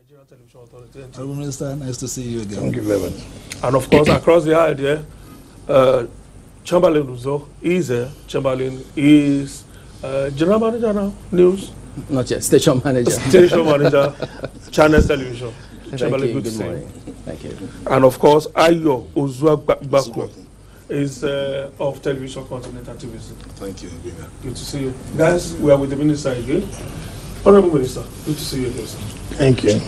Nigerian Television Authority. Honorable Minister, nice to see you again. Thank you very much. And of course, across the aisle there, Chamberlain Uzo is Chamberlain is General Manager now, News. Not yet, Station Manager. Station Manager, Channels Television. Thank you, good morning. Thank you. And of course, Ayo Uzua Baku is of Television Continental TV. Thank you. Good to see you. Guys, we are with the Minister again. Honorable Minister, good to see you again, sir. Thank you.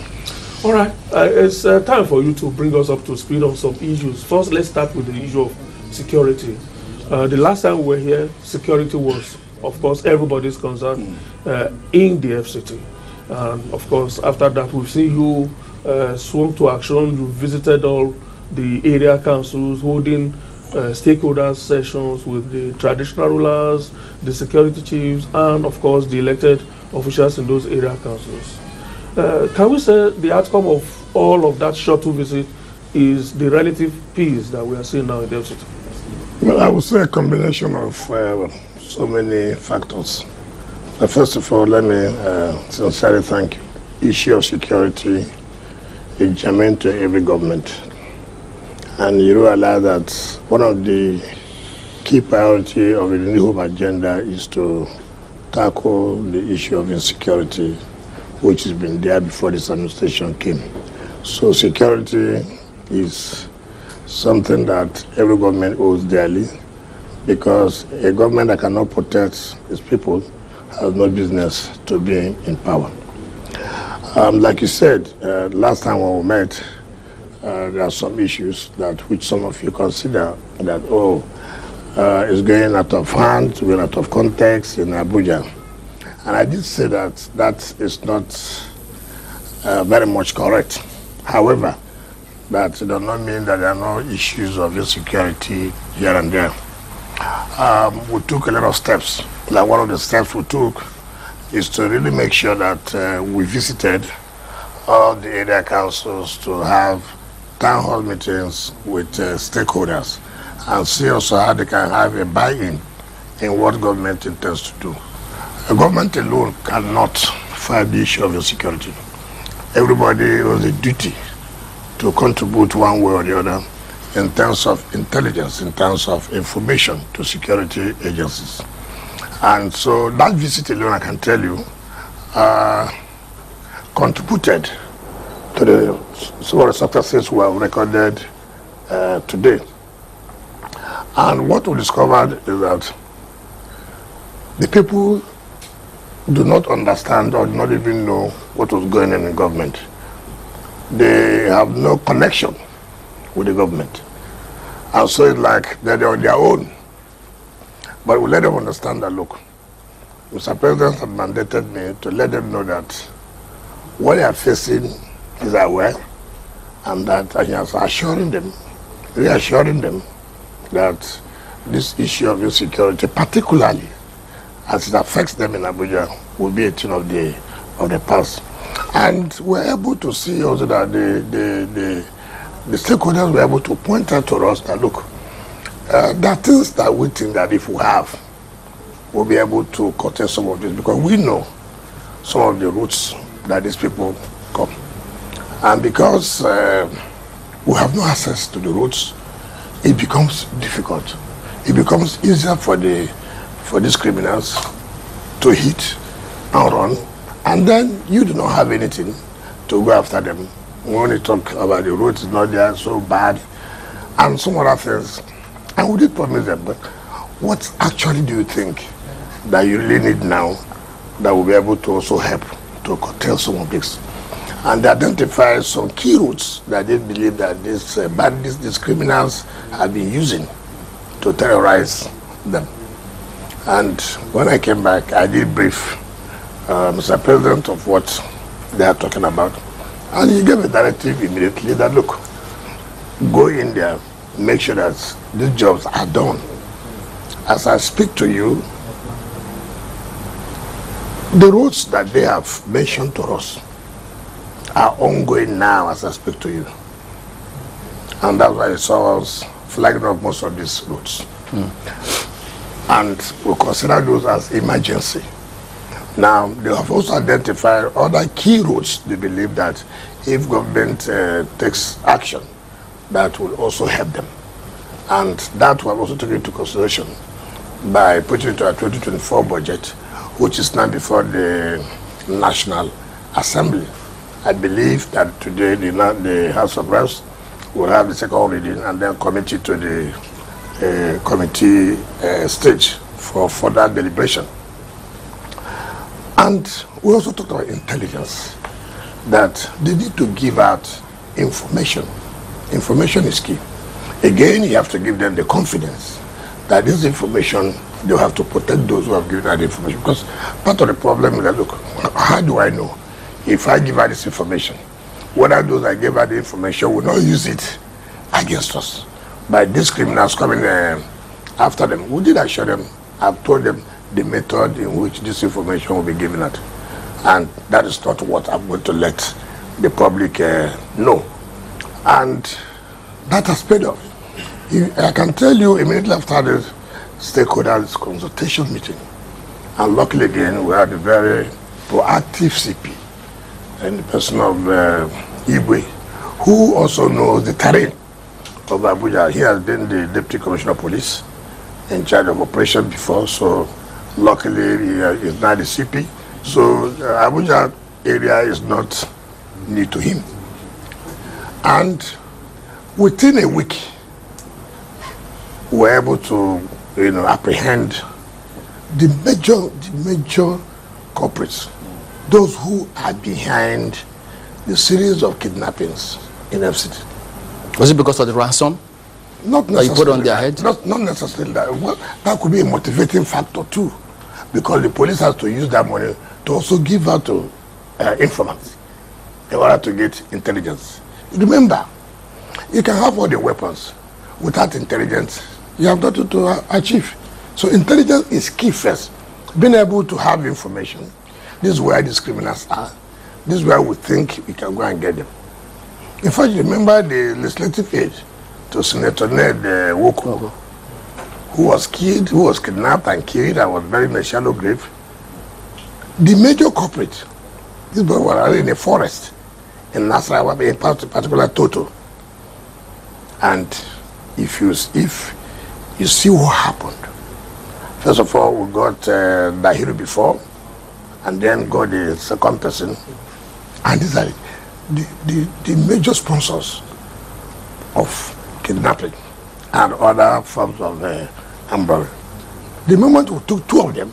All right, it's time for you to bring us up to speed on some issues. First, let's start with the issue of security. The last time we were here, security was, of course, everybody's concern in the FCT. And of course, after that, we've seen you swung to action. You visited all the area councils, holding stakeholders sessions with the traditional rulers, the security chiefs, and of course, the elected officials in those area councils. Can we say the outcome of all of that shuttle visit is the relative peace that we are seeing now in the FCT? Well, I would say a combination of so many factors. First of all, let me sincerely thank you. Issue of security is germane to every government. And you realize that one of the key priority of the New Hope agenda is to tackle the issue of insecurity, which has been there before this administration came. So security is something that every government owes dearly, because a government that cannot protect its people has no business to be in power. Like you said, last time when we met, there are some issues that which some of you consider that, it's going out of hand, going out of context in Abuja. And I did say that that is not very much correct. However, that does not mean that there are no issues of insecurity here and there. We took a lot of steps. Like one of the steps we took is to really make sure that we visited all the area councils to have town hall meetings with stakeholders and see also how they can have a buy-in in what government intends to do. A government alone cannot fight the issue of insecurity. Everybody has a duty to contribute one way or the other in terms of intelligence, in terms of information to security agencies. And so that visit alone, I can tell you, contributed to the some of the successes we have recorded today. And what we discovered is that the people do not understand or do not even know what was going on in government. They have no connection with the government. And so it's like they're on their own. But we let them understand that, look, Mr. President has mandated me to let them know that what they are facing is aware, and that he is assuring them, reassuring them that this issue of insecurity, particularly as it affects them in Abuja, will be a thing of the past. And we're able to see also that the stakeholders were able to point out to us that, look, there are things that we think that if we have, we'll be able to curtail some of this, because we know some of the routes that these people come. And because we have no access to the routes, it becomes difficult. It becomes easier for these criminals to hit and run, and then you do not have anything to go after them. When you talk about the roads, it's not there, so bad, and some other things. And we did promise them, but what actually do you think that you really need now that will be able to also help to curtail some of this? And they identify some key routes that they believe that these bandits, these criminals have been using to terrorize them. And when I came back, I did brief Mr. President of what they are talking about. And he gave a directive immediately that, look, go in there, make sure that these jobs are done. As I speak to you, the roads that they have mentioned to us are ongoing now as I speak to you. And that's why you saw us flagging up most of these roads. And we consider those as emergency. Now, they have also identified other key roads they believe that if government takes action, that will also help them. And that was also taken into consideration by putting into our 2024 budget, which is now before the National Assembly. I believe that today the House of Reps will have the second reading and then commit it to the committee stage for further deliberation. And we also talked about intelligence, that they need to give out information. Information is key. Again, you have to give them the confidence that this information, you have to protect those who have given out the information. Because part of the problem is that, look, how do I know if I give out this information, whether those I gave out the information will not use it against us by these criminals coming after them? We did assure them, I've told them the method in which this information will be given out. And that is not what I'm going to let the public know. And that has paid off. I can tell you immediately after the stakeholders consultation meeting, and luckily again, we had a very proactive CP and the person of Igwe, who also knows the terrain of Abuja. He has been the Deputy Commissioner of Police in charge of operation before, so luckily he is now the CP. So Abuja area is not new to him. And within a week, we were able to, apprehend the major culprits, those who are behind the series of kidnappings in FCT. Was it because of the ransom? Not necessarily. That you put on their head? Not necessarily that. Well, that could be a motivating factor too, because the police has to use that money to also give out to informants in order to get intelligence. Remember, you can have all the weapons without intelligence. You have nothing to achieve. So intelligence is key first. Being able to have information. This is where these criminals are. This is where we think we can go and get them. In fact, remember the legislative aid to Senator Ned Woko, who was killed, who was kidnapped and killed and was buried in a shallow grave. The major culprit, this boy was in a forest in Nasarawa, in particular Toto. And if you see what happened, first of all, we got Dahiru before, and then got the second person. And these are the major sponsors of kidnapping and other forms of umbrella. The moment we took two of them,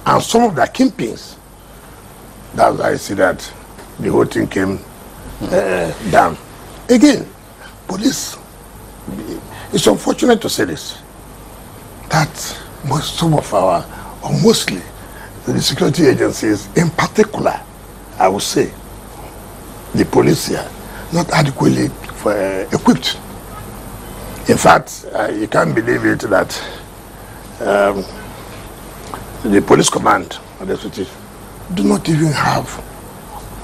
and some of their kingpins, that's why I see that the whole thing came down. Again, police, it's unfortunate to say this, that some of our, or mostly, the security agencies, in particular, I would say, the police here, not adequately equipped. In fact, you can't believe it that the police command of the FCT do not even have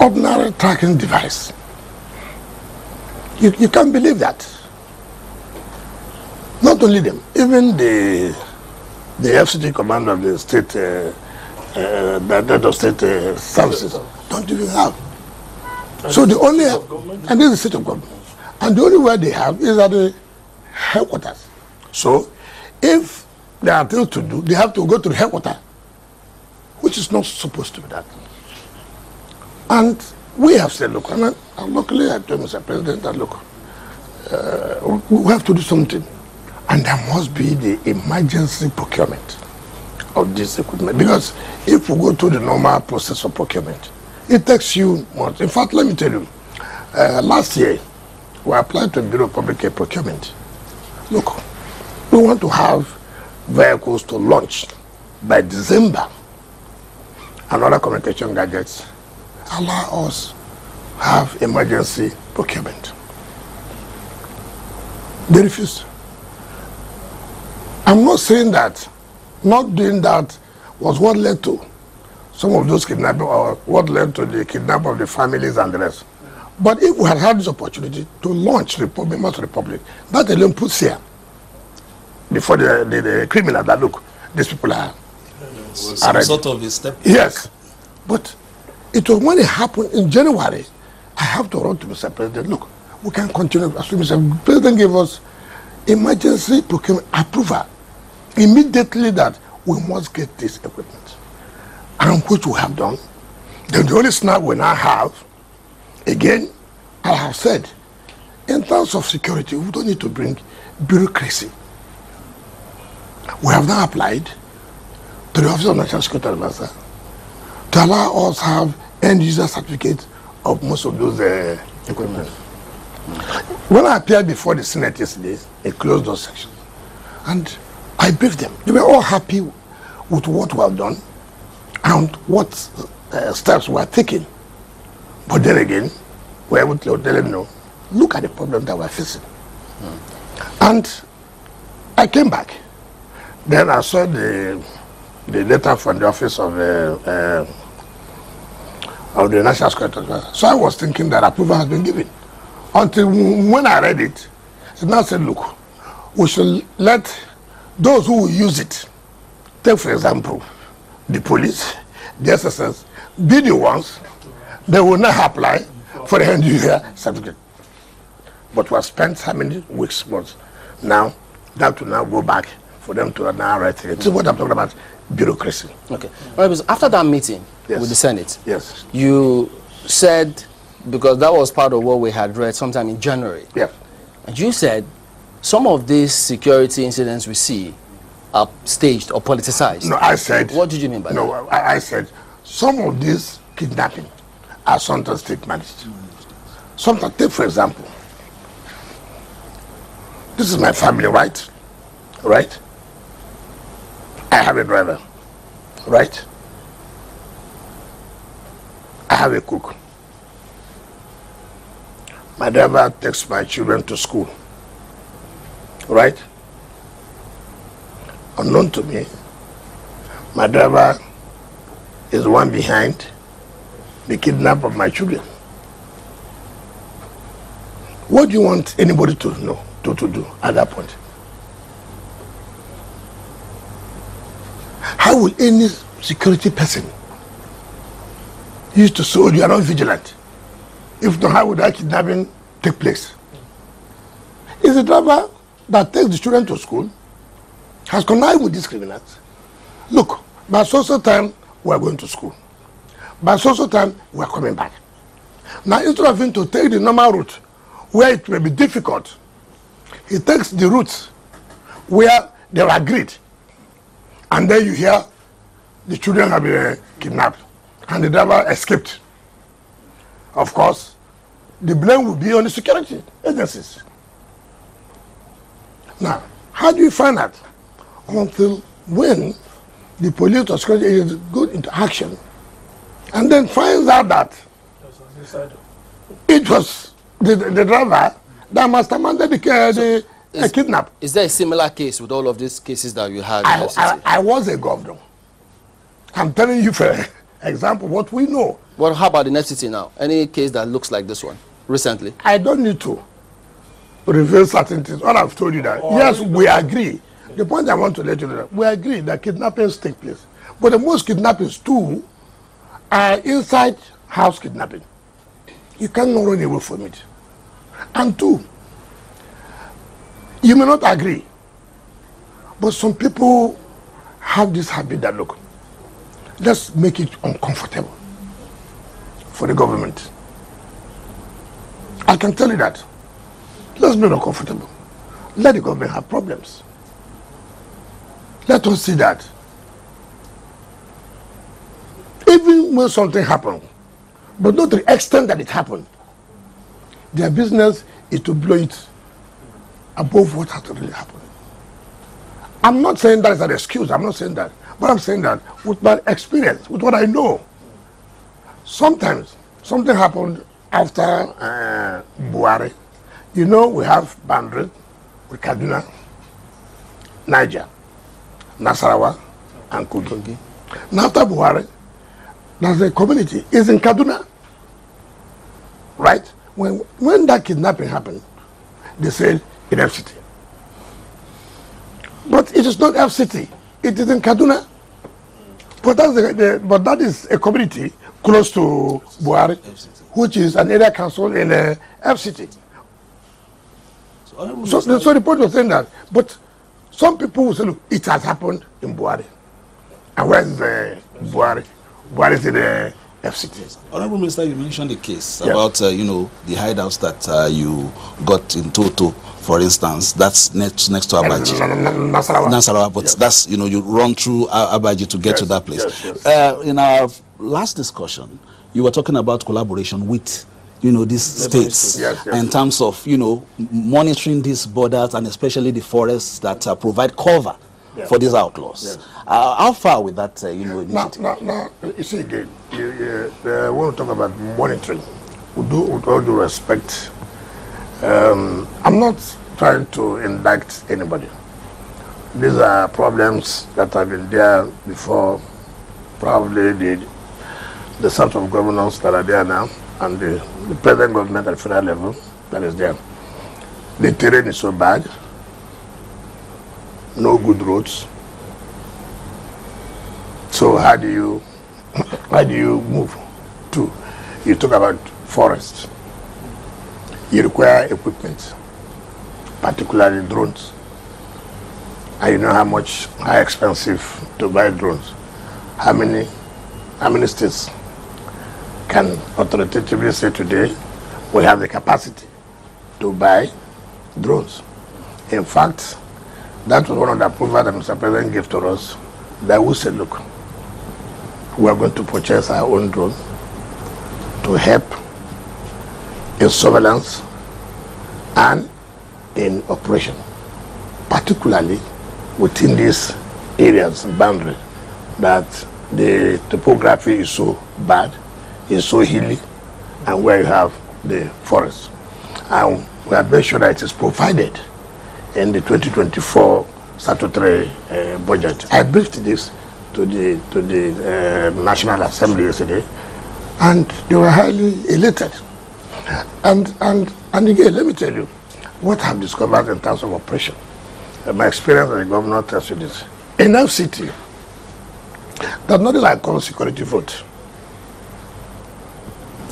ordinary tracking device. You can't believe that. Not only them, even the FCT command of the state, state services don't even have. And so the only, and this is the state of government, and the only way they have is at the headquarters. So if there are things to do, they have to go to the headquarters, which is not supposed to be that. And we have said, look, and luckily I told Mr. President that, look, we have to do something. And there must be the emergency procurement of this equipment. Because if we go through the normal process of procurement, it takes you months. In fact, let me tell you, last year, we applied to the Bureau of Public Procurement. Look, we want to have vehicles to launch by December, and other communication gadgets allow us to have emergency procurement. They refused. I'm not saying that not doing that was what led to some of those kidnapping, or what led to the kidnap of the families and the rest. But if we had had this opportunity to launch members of the Republic, that alone puts here before the criminal that, look, these people are some sort of a step. Yes. But it was when it happened in January, I have to run to Mr. President. Look, we can continue. As Mr. President gave us emergency procurement approval immediately that we must get this equipment, and which we have done. Then the only snap we now have, again, I have said, in terms of security, we don't need to bring bureaucracy. We have now applied to the Office of National Security Advisor to allow us to have end user certificates of most of those equipment. When I appeared before the Senate yesterday, a closed door section, and I briefed them. They were all happy with what we have done and what steps we are taking. But then again, we are able to tell them, no, look at the problem that we are facing. And I came back. Then I saw the letter from the Office of the National Security Advisor. So I was thinking that approval has been given. Until when I read it, it now said, look, we should let those who will use it, take for example, the police, the SSS, be the ones that will not apply for the end user certificate. But we have spent how many weeks, months now, that will now go back for them to now write it. This is what I'm talking about, bureaucracy. Okay. Right, after that meeting Yes. with the Senate, Yes. you said, because that was part of what we had read sometime in January, Yeah. and you said some of these security incidents we see are staged or politicized. No, I said... What did you mean by that? No, I said some of these kidnapping are sometimes state managed. Sometimes, take for example, this is my family, right? Right? I have a driver, right? I have a cook. My driver takes my children to school, right? Unknown to me, my driver is the one behind the kidnap of my children. What do you want anybody to know, to do at that point? How will any security person use to say, you are not vigilant? If not, how would that kidnapping take place? Is the driver that takes the children to school has connived with these criminals? Look, by social time, we are going to school. By social time, we are coming back. Now, instead of him to take the normal route, where it may be difficult, he takes the route where they are agreed. And then you hear the children have been kidnapped and the driver escaped. Of course, the blame will be on the security agencies. Now, how do you find out? Until when the police or security agencies go into action and then finds out that it was the driver that masterminded the kidnap. Is there a similar case with all of these cases that you had? I was a governor. I'm telling you, for example, what we know. Well, how about in FCT now? Any case that looks like this one recently? I don't need to reveal certain things. All I've told you that, yes, we agree. The point I want to let you know that we agree that kidnappings take place. But the most kidnappings too are inside house kidnapping. You cannot run away from it. And two, you may not agree, but some people have this habit that, look, let's make it uncomfortable for the government. I can tell you that. Let's make it uncomfortable. Let the government have problems. Let us see that. Even when something happened, but not to the extent that it happened, their business is to blow it above what has really happened. I'm not saying that is an excuse, I'm not saying that. But I'm saying that with my experience, with what I know, sometimes something happened after Buhari. You know, we have boundaries with Kaduna, Niger, Nasarawa, and Kogi. Now after Buhari, there's a community, is in Kaduna, right? When that kidnapping happened, they said in FCT. But it is not FCT, it is in Kaduna. But, but that is a community close to Buhari, which is an area council in FCT. So the point was saying that, but some people will say, look, it has happened in Buhari. And where is Buhari? Buhari is in the FCT. Honorable Minister, you mentioned the case about, you know, the hideouts that you got in Toto, for instance. That's next to Abaji. Nasarawa, but that's, you know, you run through Abaji to get to that place. In our last discussion, you were talking about collaboration with, you know, these states in terms of, you know, monitoring these borders and especially the forests that provide cover for these outlaws. How far with that, you know, initiative? Now, you see again, when we talk about monitoring, with all due respect, I'm not trying to indict anybody. These are problems that have been there before, probably the sort of governors that are there now, and the present government at federal level that is there. The terrain is so bad, no good roads. So how do you move to? You talk about forests. You require equipment, particularly drones. And you know how expensive to buy drones. How many states can authoritatively say today we have the capacity to buy drones? In fact, that was one of the approvals that Mr. President gave to us, that we said, look, we are going to purchase our own drone to help in surveillance and in operation, particularly within these areas, boundary, that the topography is so bad, is so hilly, and where you have the forest. And we have made sure that it is provided in the 2024 statutory budget. I briefed this to the National Assembly yesterday, and they were highly elated. And again, let me tell you what I've discovered in terms of operation. My experience as a governor tells you this. In FCT, there's nothing like called security vote.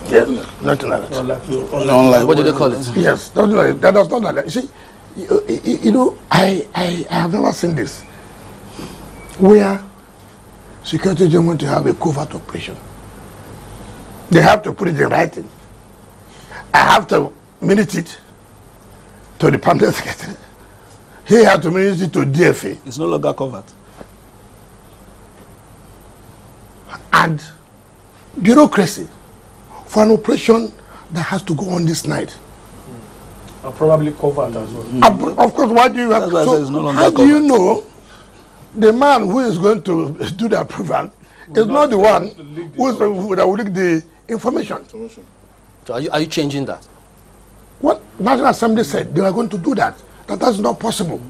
Yes, nothing like that. What do they call it? Yes, nothing like that. That's not like that. You see, you know, I have never seen this, where security agents want to have a covert operation. They have to put it in writing. I have to minute it to the permanent secretary. He had to minute it to DFA. It's no longer covered. And bureaucracy for an operation that has to go on this night. Are probably covered as well. Of course, why do you have how do you know the man who is going to do the approval is not the one who will leak the information? So are you changing that? What National Assembly said, they are going to do that. That's not possible.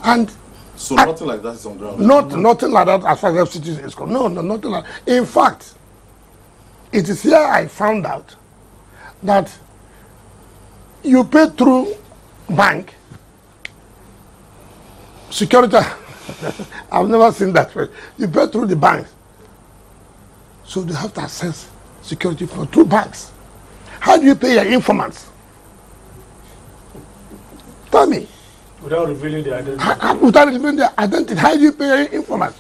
And so nothing like that is on ground? Nothing like that as far as FCT is concerned. No, nothing like that. In fact, it is here I found out that you pay through bank, security, I've never seen that way. You pay through the bank. So they have to access security for through banks. How do you pay your informants? Tell me. Without revealing the identity. Without revealing their identity, how do you pay your informants?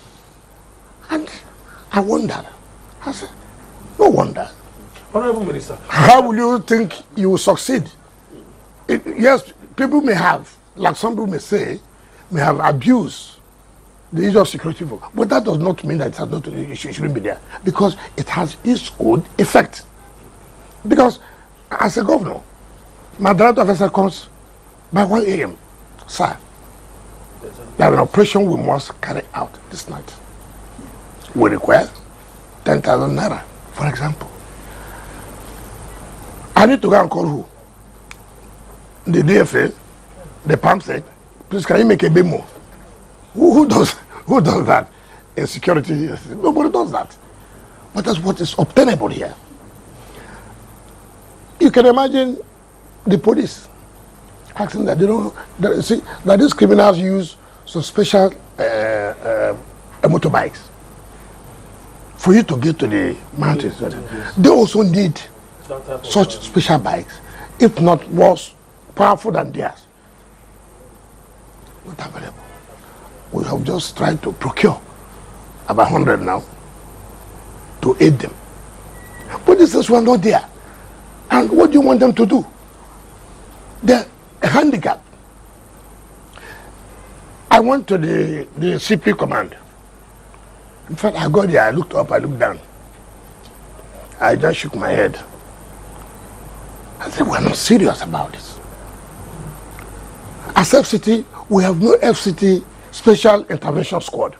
And I wondered. I said, no wonder. Honorable Minister. How will you think you will succeed? Yes, people may have, like some people may say, may have abused the issue of security vote, but that does not mean that it has not, it shouldn't be there, because it has its own effect. Because as a governor, my director officer comes by 1 a.m. Sir, there is an operation we must carry out this night. We require 10,000 naira, for example. I need to go and call who? The DFA, the pump said, please can you make a bit more? Who does that in security? Nobody does that. But that's what is obtainable here. You can imagine the police asking that they don't see that these criminals use some special motorbikes. for you to get to the mountains. They also need such special bikes, if not more powerful than theirs. Not available. We have just tried to procure about 100 now to aid them. But these things were not there. And what do you want them to do? They're handicapped. I went to the CP command. In fact, I got there, I looked up, I looked down. I just shook my head. I said, we're not serious about this. As FCT, we have no FCT Special Intervention Squad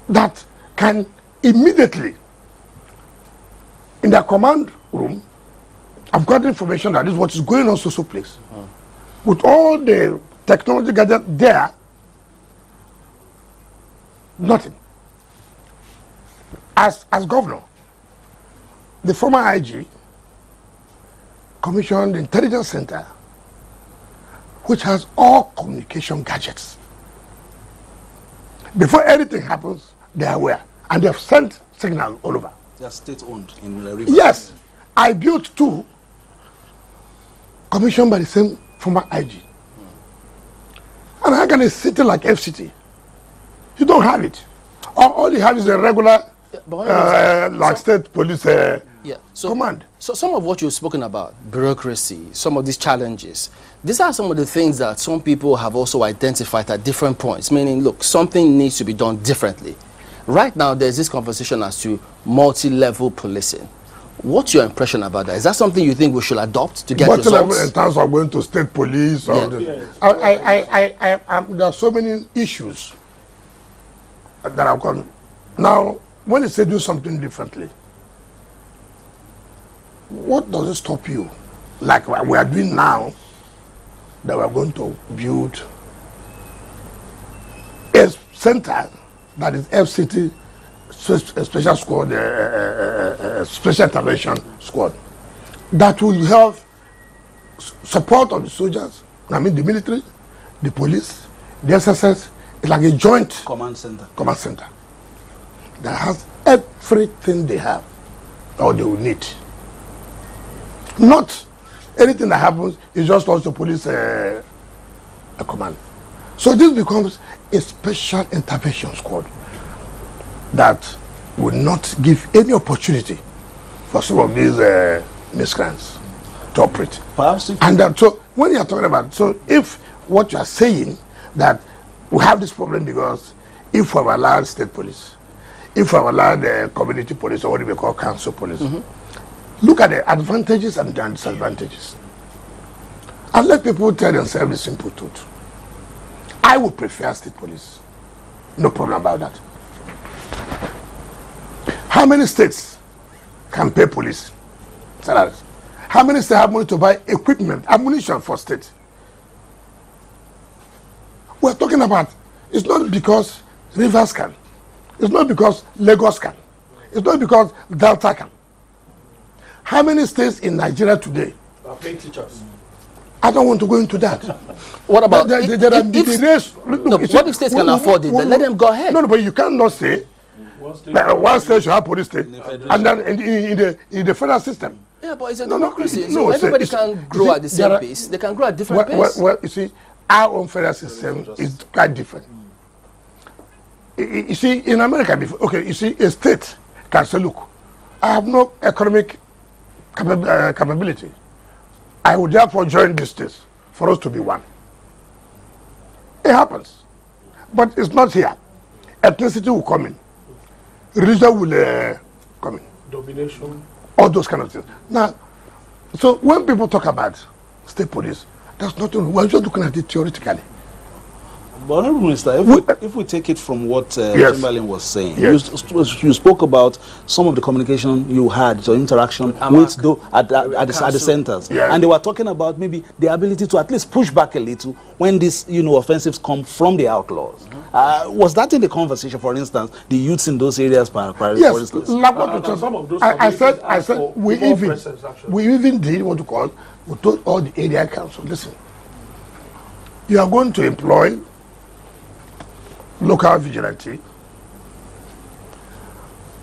that can immediately, in their command room, I've got information that is what is going on so place. With all the technology gathered there, nothing. As governor, the former IG commissioned the intelligence center, which has all communication gadgets. Before anything happens, they are aware, and they have sent signals all over. They are state-owned in the river. Yes, I built 2 commissioned by the same former IG. And how can a city like FCT? You don't have it. All you have is a regular, like state police command. So some of what you've spoken about, bureaucracy, some of these challenges, these are some of the things that some people have also identified at different points, meaning, look, something needs to be done differently. Right now, there's this conversation as to multi-level policing. What's your impression about that? Is that something you think we should adopt to get results? In terms of going to state police, or there are so many issues that have gone. Now, when they say do something differently, what does it stop you? Like we are doing now, that we are going to build a center that is FCT Special Squad, Special Intervention Squad, that will have support of the soldiers, I mean the military, the police, the SSS. It's like a joint command center that has everything they have or they will need. Not anything that happens is just also police a command. So this becomes a special intervention squad that will not give any opportunity for some of these miscreants to operate. And so when you are talking about, so if what you are saying that we have this problem because if we have allowed state police, if we have allowed community police, or what we call council police, look at the advantages and the disadvantages. And let people tell themselves the simple truth. I would prefer state police. No problem about that. How many states can pay police salaries? How many states have money to buy equipment, ammunition for states? We're talking about, it's not because Rivers can. It's not because Lagos can. It's not because Delta can. How many states in Nigeria today are paying teachers? I don't want to go into that. What about what if states can afford it? Then let them go ahead. No, but you cannot say that one state should have police state, and then in the federal system. Yeah, but it's a democracy. So everybody can grow at the same pace. They can grow at different pace. Well, you see, our own federal system is quite different. You see, in America, okay, you see, a state can say, look, I have no economic capability. I would therefore join this state for us to be one. It happens. But it's not here. Ethnicity will come in. Religion will come in. Domination. All those kind of things. Now, so when people talk about state police, that's not only, we're just looking at it theoretically. But Honorable Minister, if we take it from what Chamberlain was saying, you spoke about some of the communication you had, so interaction with at the centers, and they were talking about maybe the ability to at least push back a little when these offensives come from the outlaws. Was that in the conversation? For instance, the youths in those areas, for instance? I said we even did what you call, we told all the area council, listen, you are going to employ local vigilante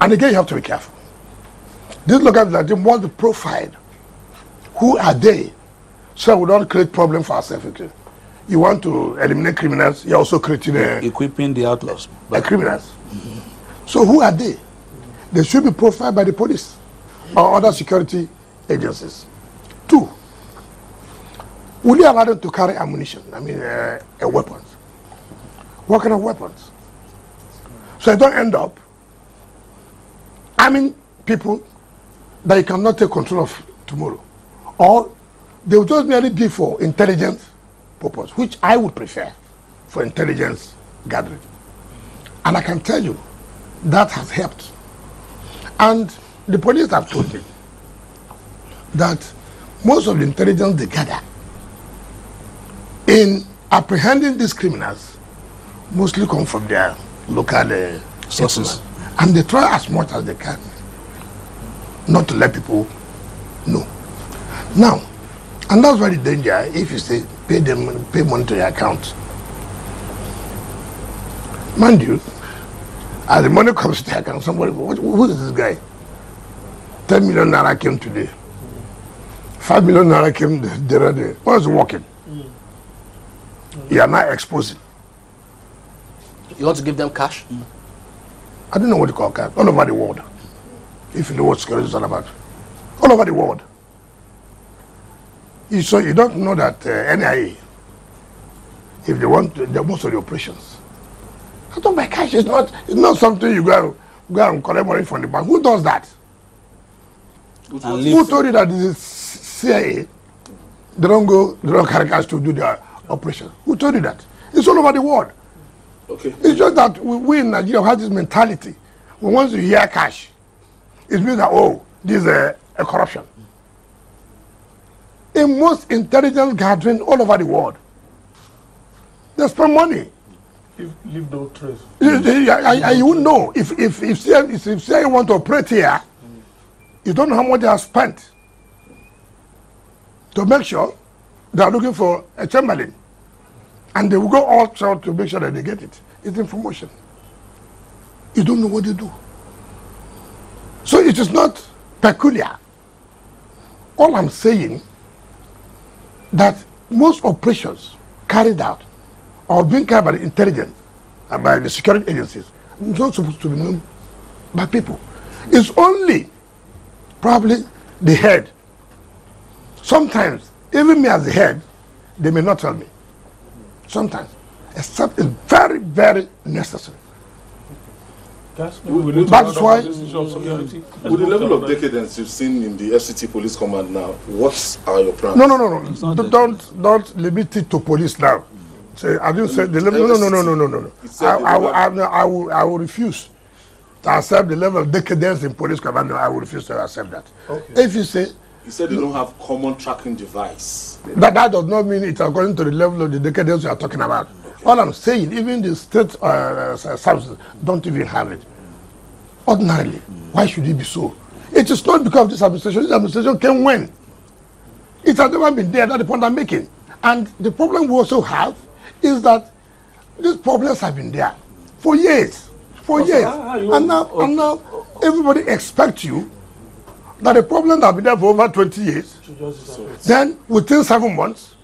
And again, you have to be careful. These local vigilante must be profiled. Who are they? So we don't create problem for ourselves. You want to eliminate criminals, you're also creating equipping the outlaws. Criminals. So who are they? They should be profiled by the police or other security agencies. 2, will you allow them to carry ammunition? I mean, weapons. What kind of weapons? So you don't end up arming people that you cannot take control of tomorrow. Or they will just merely be for intelligence purpose, which I would prefer for intelligence gathering. And I can tell you, that has helped. And the police have told me that most of the intelligence they gather in apprehending these criminals mostly come from their local sources. And they try as much as they can not to let people know. Now, and that's why the danger, if you say pay money to your account. Mind you, as the money comes to your account, somebody, who is this guy? 10 million naira came today. 5 million naira came the other day. What is working? You are not exposing. You want to give them cash? I don't know what you call cash. All over the world. If you know what security is all about. All over the world. So you don't know that NIA, if they want to, most of the operations. I don't buy cash. It's not something you go and collect money from the bank. Who does that? Who told you that this is CIA? They don't carry cash to do their operation. Who told you that? It's all over the world. Okay. It's just that we in Nigeria have this mentality. Once you hear cash, it means that, oh, this is a corruption. In most intelligence gathering all over the world, they spend money. Leave no trace. You wouldn't know. If CIA want to operate here, you don't know how much they have spent to make sure they are looking for a Chamberlain. And they will go all out to make sure that they get it. It's information. You don't know what they do. So it is not peculiar. All I'm saying, that most operations carried out or being carried by the intelligence and by the security agencies is not supposed to be known by people. It's only probably the head. Sometimes, even me as the head, they may not tell me. Sometimes, except it's very, very necessary. That's why. With the level of decadence you've seen in the FCT police command now, what are your plans? No. Don't limit it to police now. Say, I didn't say the level. No. I will refuse to accept the level of decadence in police command. No, I will refuse to accept that. Okay. If you say, you said they don't have common tracking device. That does not mean it's according to the level of the decadence you are talking about. Okay. All I'm saying, even the state services don't even have it. Ordinarily, why should it be so? It is not because of this administration. This administration came when? It has never been there. That's the point I'm making. And the problem we also have is that these problems have been there for years. And now everybody expects you that the problem that has been there for over 20 years, then within 7 months,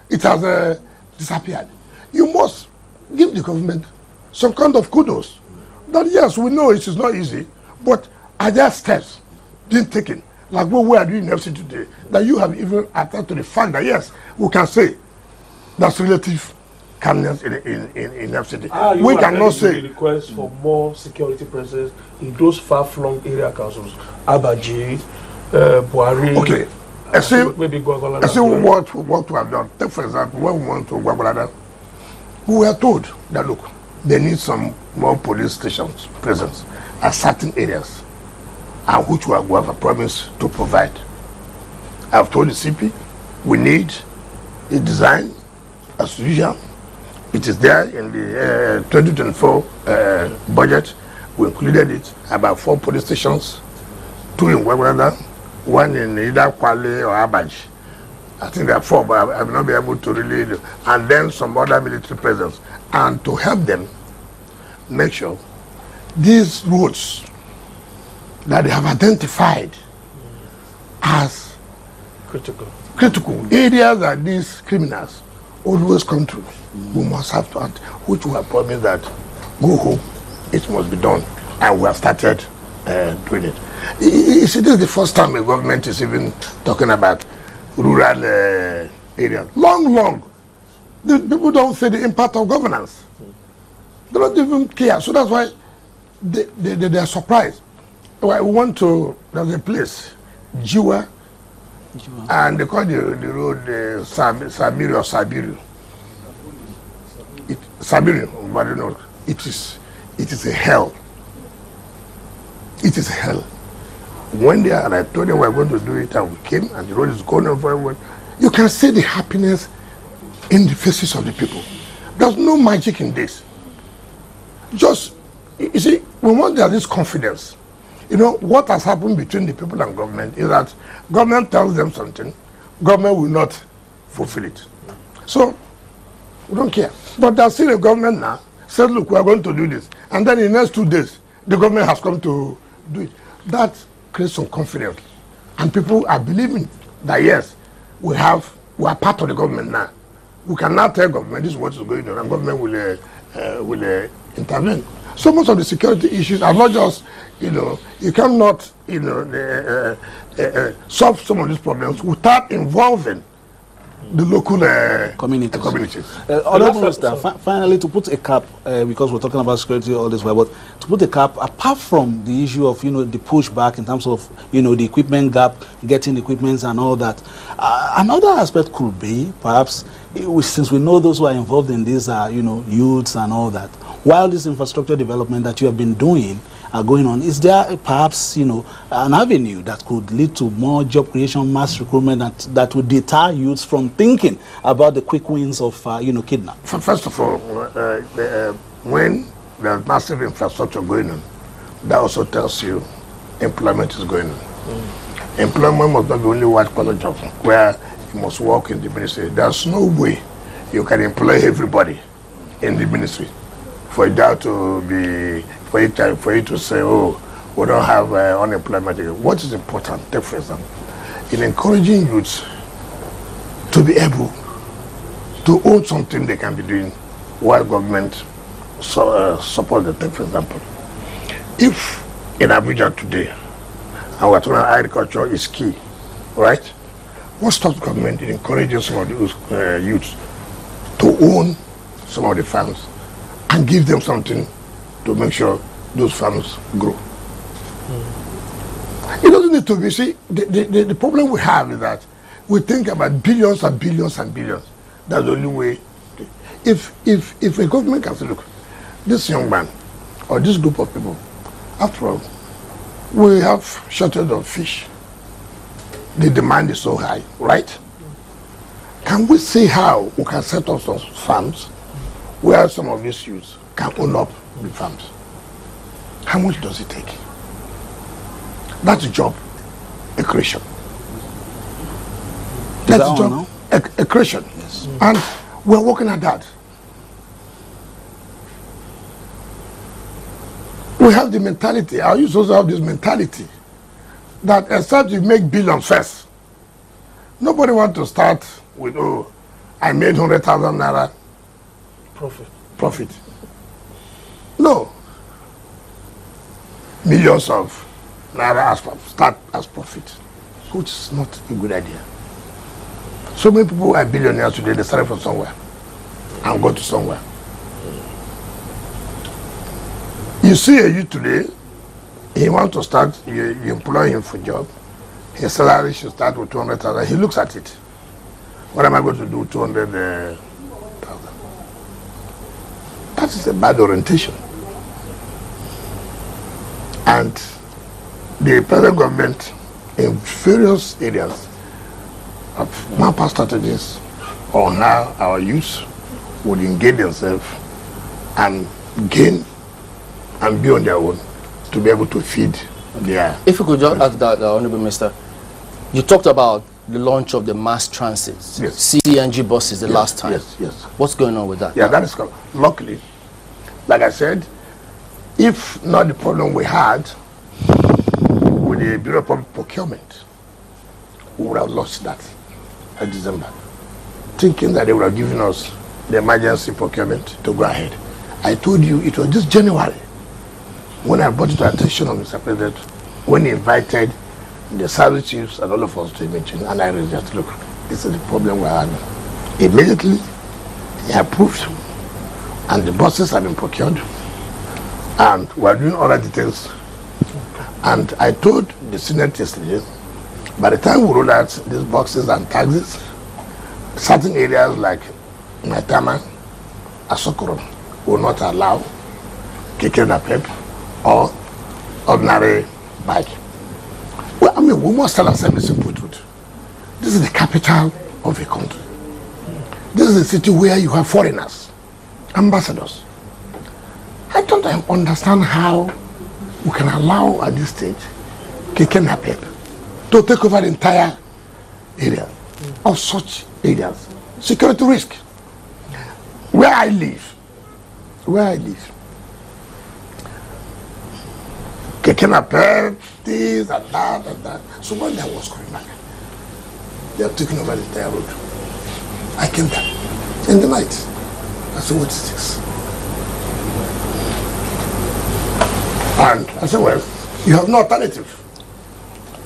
it has disappeared. You must give the government some kind of kudos. That yes, we know it is not easy, but are there steps being taken, like what we are doing in FCT today, that you have even attached to the fact that yes, we can say that's relative calmness in FCT. We cannot say request for more security presence in those far-flung area councils, Abuja, Buhari. Okay, I see what we have done. Take for example, when we went to Gwagwalada, we were told that look, they need some more police stations presence at certain areas, and which we have a promise to provide. I've told the CP we need a design as usual. It is there in the 2024 budget. We included it, about 4 police stations, 2 in Gwagwalada, 1 in either Parley or Abuja. I think there are 4, but I will not be able to really do. And then some other military presence. And to help them make sure these roads that they have identified as critical areas that these criminals always come to. We must have to act, which we have promised that go home, it must be done, and we have started doing it. You see, this is the first time a government is even talking about rural areas. Long. The people don't see the impact of governance. They don't even care. So that's why they are surprised. We went to, there's a place, Jiwa, and they call the road Sabiru or Sabiru. Sabiru, but you know, it is a hell. It is hell. When they are, and I told them we were going to do it, and we came, and the road is going on very well. You can see the happiness in the faces of the people. There's no magic in this. Just, you see, when there is this confidence, you know, what has happened between the people and government is that government tells them something, government will not fulfill it. So, we don't care. But there's still a government now, said, look, we are going to do this. And then in the next 2 days, the government has come to do it. That creates some confidence. And people are believing that, yes, we are part of the government now. We can now tell government this is what is going on, and government will intervene. So most of the security issues are not just, you know, you cannot, you know, solve some of these problems without involving the local communities. Finally, to put a cap, because we're talking about security all this while, but to put a cap, apart from the issue of, you know, the pushback in terms of, you know, the equipment gap, getting equipments and all that, another aspect could be, perhaps, since we know those who are involved in these are, you know, youths and all that, while this infrastructure development that you have been doing are going on, is there perhaps, you know, an avenue that could lead to more job creation, mass recruitment that would deter youths from thinking about the quick wins of, you know, kidnap? First of all, when there's massive infrastructure going on, that also tells you employment is going on. Employment must not be only white-collar jobs, where you must work in the ministry. There's no way you can employ everybody in the ministry for that to be, for you to say, oh, we don't have unemployment. What is important, take for example, in encouraging youths to be able to own something they can be doing while government support them. Take for example, if in Abuja today, our agriculture is key, right? What stops government in encouraging some of the youths to own some of the farms and give them something to make sure those farms grow? It doesn't need to be, see, the problem we have is that we think about billions and billions and billions. That's the only way. If a government can say, look, this young man or this group of people, after all, we have shortage of fish. The demand is so high, right? Can we see how we can set up some farms where some of these youths can own up the farms? How much does it take? That's a job, a creation. That's a job, a creation. Yes. And we're working at that. We have the mentality, our youth also have this mentality that except you make billions first. Nobody wants to start with, oh, I made 100,000 naira profit. No. Millions of naira start as profit, which is not a good idea. So many people are billionaires today, they started from somewhere and go to somewhere. You see a youth today, he wants to start, you employ him for a job, his salary should start with 200,000. He looks at it. What am I going to do with 200,000? That is a bad orientation. And the present government in various areas have manpower strategies on how our youth would engage themselves and gain and be on their own to be able to feed their... If you could just ask that, Honorable Minister, you talked about the launch of the mass transit, yes. CNG buses the last time. Yes. What's going on with that? Yeah, that is correct. Luckily, like I said, if not the problem we had with the Bureau of Public Procurement, we would have lost that in December, thinking that they would have given us the emergency procurement to go ahead. I told you it was this January when I brought it to the attention of Mr. President, when he invited the service chiefs and all of us to a meeting, and I just look, this is the problem we're having. Immediately, he approved, and the buses have been procured, and we're doing all the details. And I told the Senate yesterday, by the time we roll out these boxes and taxis, certain areas like Maitama, Asokoro will not allow keke napep or ordinary bike. Well, I mean, we must tell ourselves the simple truth. This is the capital of a country. This is a city where you have foreigners, ambassadors. I don't understand how we can allow at this stage keke napep to take over the entire area of such areas. Security risk. Where I live, keke napep, this and that and that. So one day I was coming back. They are taking over the entire road. I came back in the night. I said, what is this? And I said, well, you have no alternative.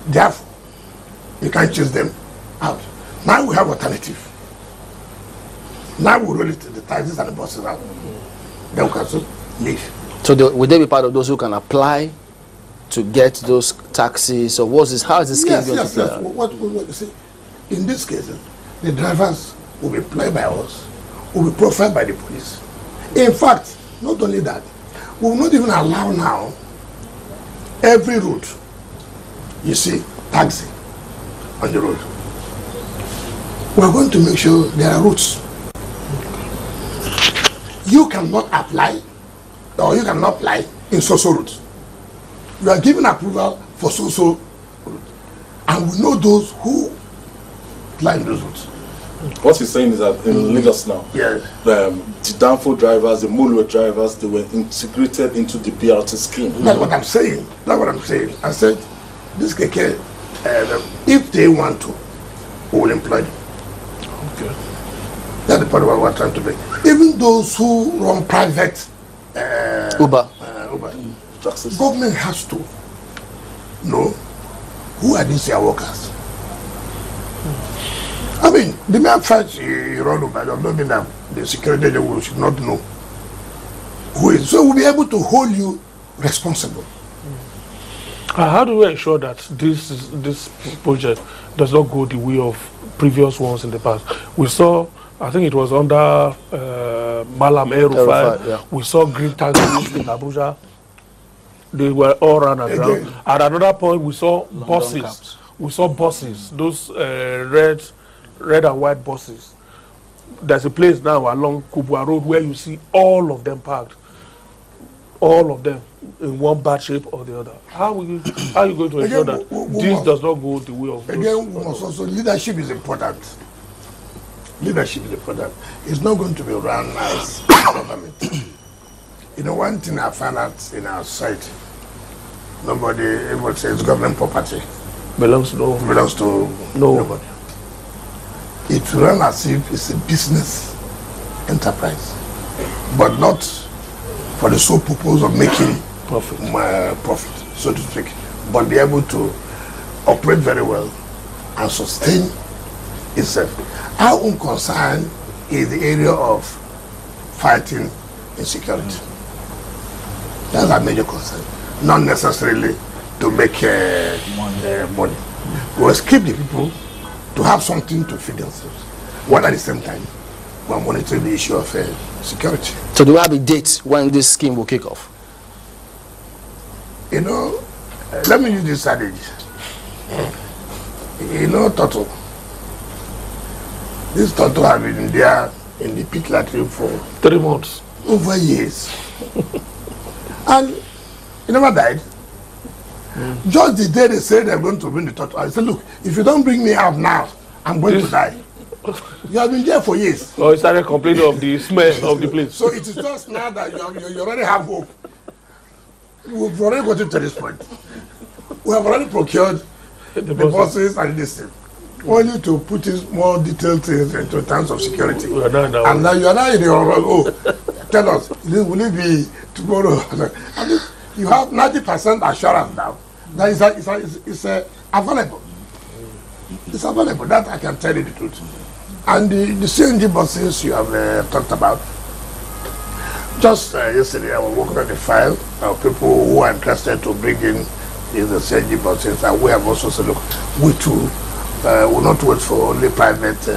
Therefore, you can't chase them out. Now we have alternative. Now we roll it, the taxis and the buses out. Then we can still leave. So would they be part of those who can apply to get those taxis, or what's this? How is this scheme going to play? Yes. What you see, in this case, the drivers will be employed by us, will be profiled by the police. In fact, not only that, we will not even allow now every route you see taxi on the road. We are going to make sure there are routes. You cannot apply, or you cannot apply in so-so routes. You are given approval for so-so route. And we know those who apply in those routes. What he's saying is that in Lagos now, Yes. the downfall drivers, the Mulwe drivers, they were integrated into the BRT scheme. That's what I'm saying. I said, this keke, if they want to, we will employ them. Okay. That's the point what we're trying to make. Even those who run private Uber. Taxes. Government has to know who are these their workers. I mean, the mere fact you run Uber does not mean that the security agent should not know who is. So we'll be able to hold you responsible. How do we ensure that this project does not go the way of previous ones in the past? We saw, I think it was under Malam El-Rufai, yeah. We saw green taxis in Abuja. They were all run around. At another point, we saw buses. Caps. We saw buses, those red and white buses. There's a place now along Kubwa Road where you see all of them parked. All of them in one bad shape or the other. How are you going to ensure that this does not go the way of those? Again, we must also, leadership is important. Leadership is important. It's not going to be run as government. You know, one thing I found out in our society, everybody says government property Belongs to nobody. It runs as if it's a business enterprise, but not for the sole purpose of making profit, so to speak, but be able to operate very well and sustain itself. Our own concern is the area of fighting insecurity. That's our major concern, not necessarily to make money. We must keep the people to have something to feed themselves, while at the same time we are monitoring the issue of security. So do we have a date when this scheme will kick off? You know, let me use this adage. You know, turtle. This turtle has been there in the pit latrine for 3 months. over years. And he never died. Just the day they said they're going to bring the turtle, I said, look, if you don't bring me out now, I'm going to die. You have been there for years. Oh, he started complaining of the smell of the place. So it is just now that you already have hope. We've already gotten to this point. we have already procured the buses and this thing. Only to put in more detailed things into terms of security. And now you are now in your tell us, will it be tomorrow? I mean, you have 90% assurance now that it's available. It's available, that I can tell you the truth. And the CNG buses you have talked about, just yesterday I was working on the file of people who are interested to bring in the CNG buses, and we have also said, look, we too will not wait for only private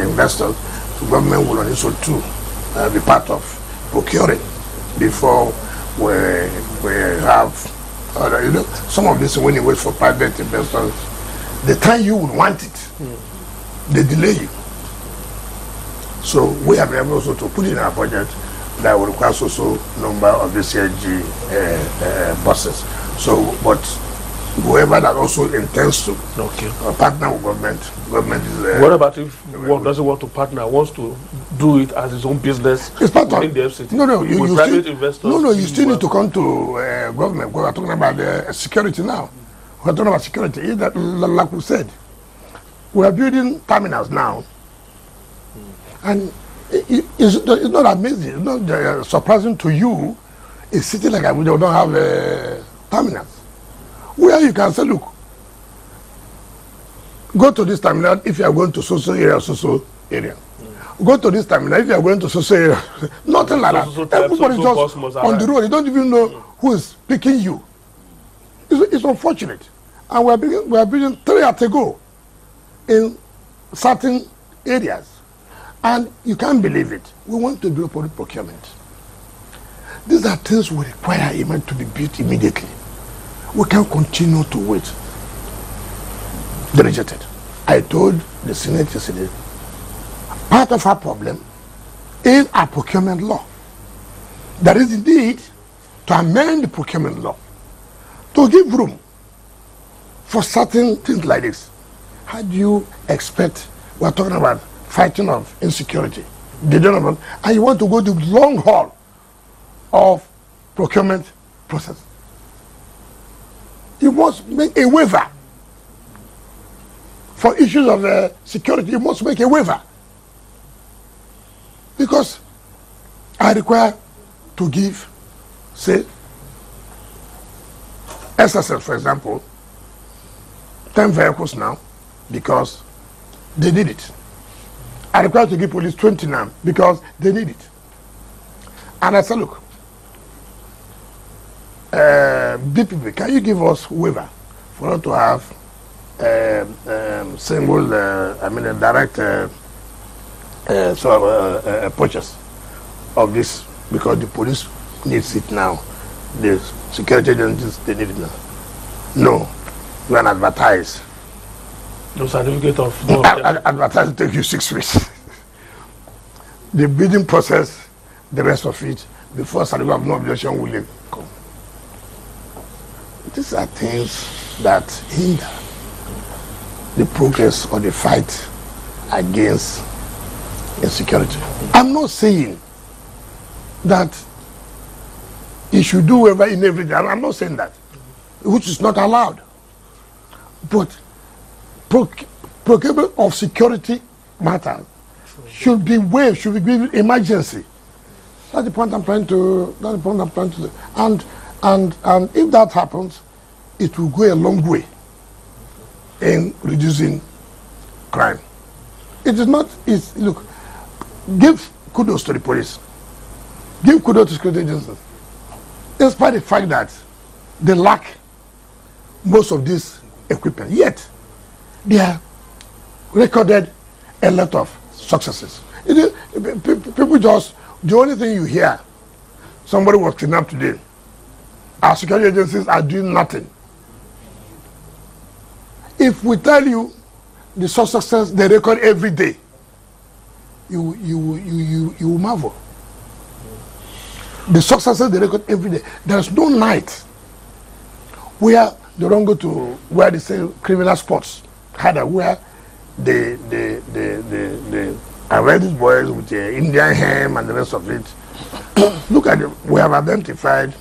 investors. The government will also too be part of procuring before we have, some of this when you wait for private investors, the time you would want it, they delay you. So we have been able also to put in our budget that will require also number of the CNG buses. So, but whoever that also intends to partner with government is... what about if one doesn't want to partner, wants to do it as his own business? It's part of the FCT. No, you private still, investors. No, you still need to come to government. We are talking about security now. We are talking about security. Like we said, we are building terminals now, and it's not amazing. It's not surprising to you. A city like Abuja don't have terminals where you can say, look, go to this terminal if you are going to social area. Go to this terminal if you are going to social area. Nothing like that. Everybody just on the road. You don't even know who is picking you. It's unfortunate. And we are building 3 years ago in certain areas. And you can't believe it. We want to do public procurement. These are things we require even to be built immediately. We can't continue to wait. They rejected. I told the Senate yesterday, part of our problem is our procurement law. There is indeed to amend the procurement law to give room for certain things like this. How do you expect, we're talking about fighting of insecurity, and you want to go the long haul of procurement process? You must make a waiver. For issues of security, you must make a waiver. Because I require to give, say, SSL, for example, 10 vehicles now, because they need it. I require to give police 20 now, because they need it. And I said, look, DPP, can you give us waiver for us to have single, direct purchase of this, because the police needs it now. The security agencies, they need it now. No, you can advertise. No certificate of... Advertise will take you 6 weeks. The bidding process, the rest of it, before certificate of no objection will come. These are things that hinder the progress or the fight against insecurity. I'm not saying that you should do whatever in everything. I'm not saying that, which is not allowed. But procurement of security matters should be waived, should be given emergency. That's the point I'm trying to. That's the point I'm trying to say. And if that happens, it will go a long way in reducing crime. It is not. It's, look, give kudos to the police. Give kudos to security agencies. Despite the fact that they lack most of this equipment, yet they have recorded a lot of successes. People just, the only thing you hear, somebody was kidnapped today. Our security agencies are doing nothing. If we tell you the successes they record every day, you will marvel. The successes they record every day. There's no night where they don't go to where they say criminal spots, where they arrest these boys with Indian ham and the rest of it. Look at it. We have identified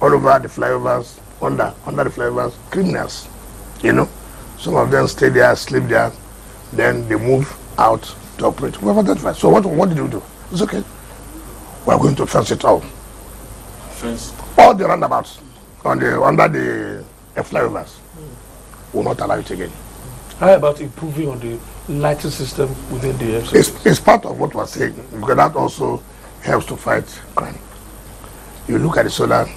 all over the flyovers under the flavors, criminals. You know, some of them stay there, sleep there, then they move out to operate. Whoever that right. So what did you do? It's okay. We are going to fence it all. Fence? All the roundabouts under the flyovers will not allow it again. How about improving on the lighting system within the FCT? It's part of what we're saying, because that also helps to fight crime. You look at the solar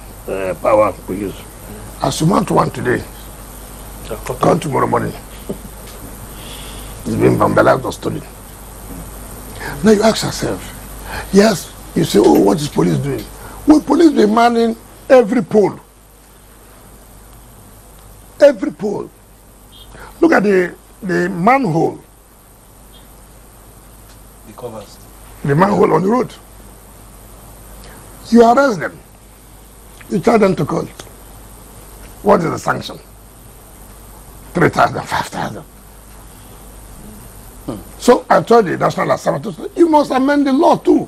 power we use. As you mount one today, come tomorrow morning, it's been vandalized or stolen. Now you ask yourself, yes, you say, oh, what is police doing? Well, police be manning every pole. Every pole. Look at the manhole. The covers. The manhole on the road. You arrest them. You tell them to call. What is the sanction? 3,000, 5,000. So I told the National Assembly, you must amend the law too,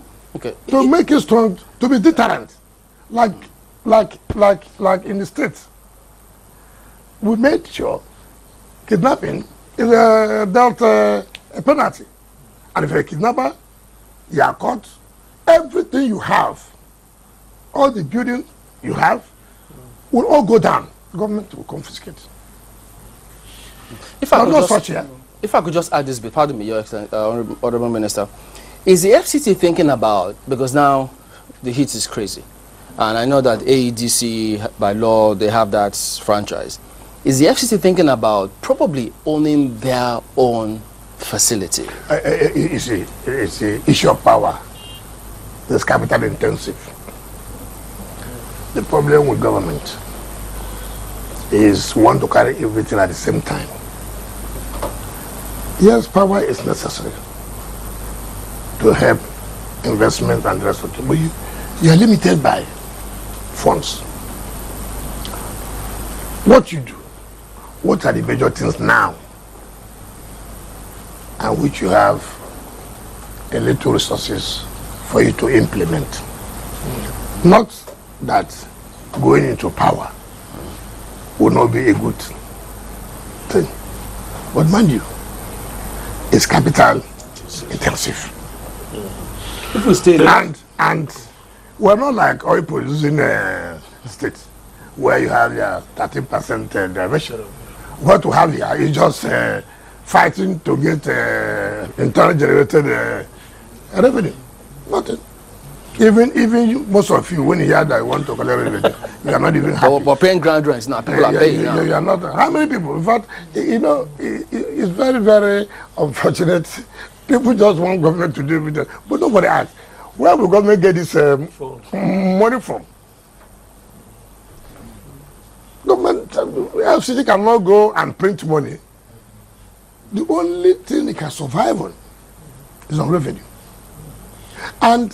to make it strong, to be deterrent, like in the States. We made sure kidnapping is dealt a penalty, and if you're a kidnapper, you are caught. Everything you have, all the buildings you have, will all go down. The government will confiscate. If I could just add this bit, pardon me, Your Excellency, Honorable Minister, is the FCT thinking about, because now the heat is crazy, and I know that AEDC, by law, they have that franchise. Is the FCT thinking about probably owning their own facility? It's an issue of power. It's capital intensive. The problem with government is one to carry everything at the same time. Yes, power is necessary to help investment and the rest of it, but you are limited by funds. What you do, what are the major things now, and which you have a little resources for you to implement? Not that going into power would not be a good thing, but mind you, it's capital intensive. If we stay there, and we're not like oil producing states where you have your 13% derivation. What we have here is just fighting to get internal generated revenue. Nothing. Even you, most of you, when you hear that you want to collect revenue, you are not even happy. But paying ground rents now, people are paying now. You are not. How many people? In fact, you know, it's very, very unfortunate. People just want government to do it, but nobody asks, where will government get this money from? Government, FCT cannot go and print money. The only thing it can survive on is on revenue. And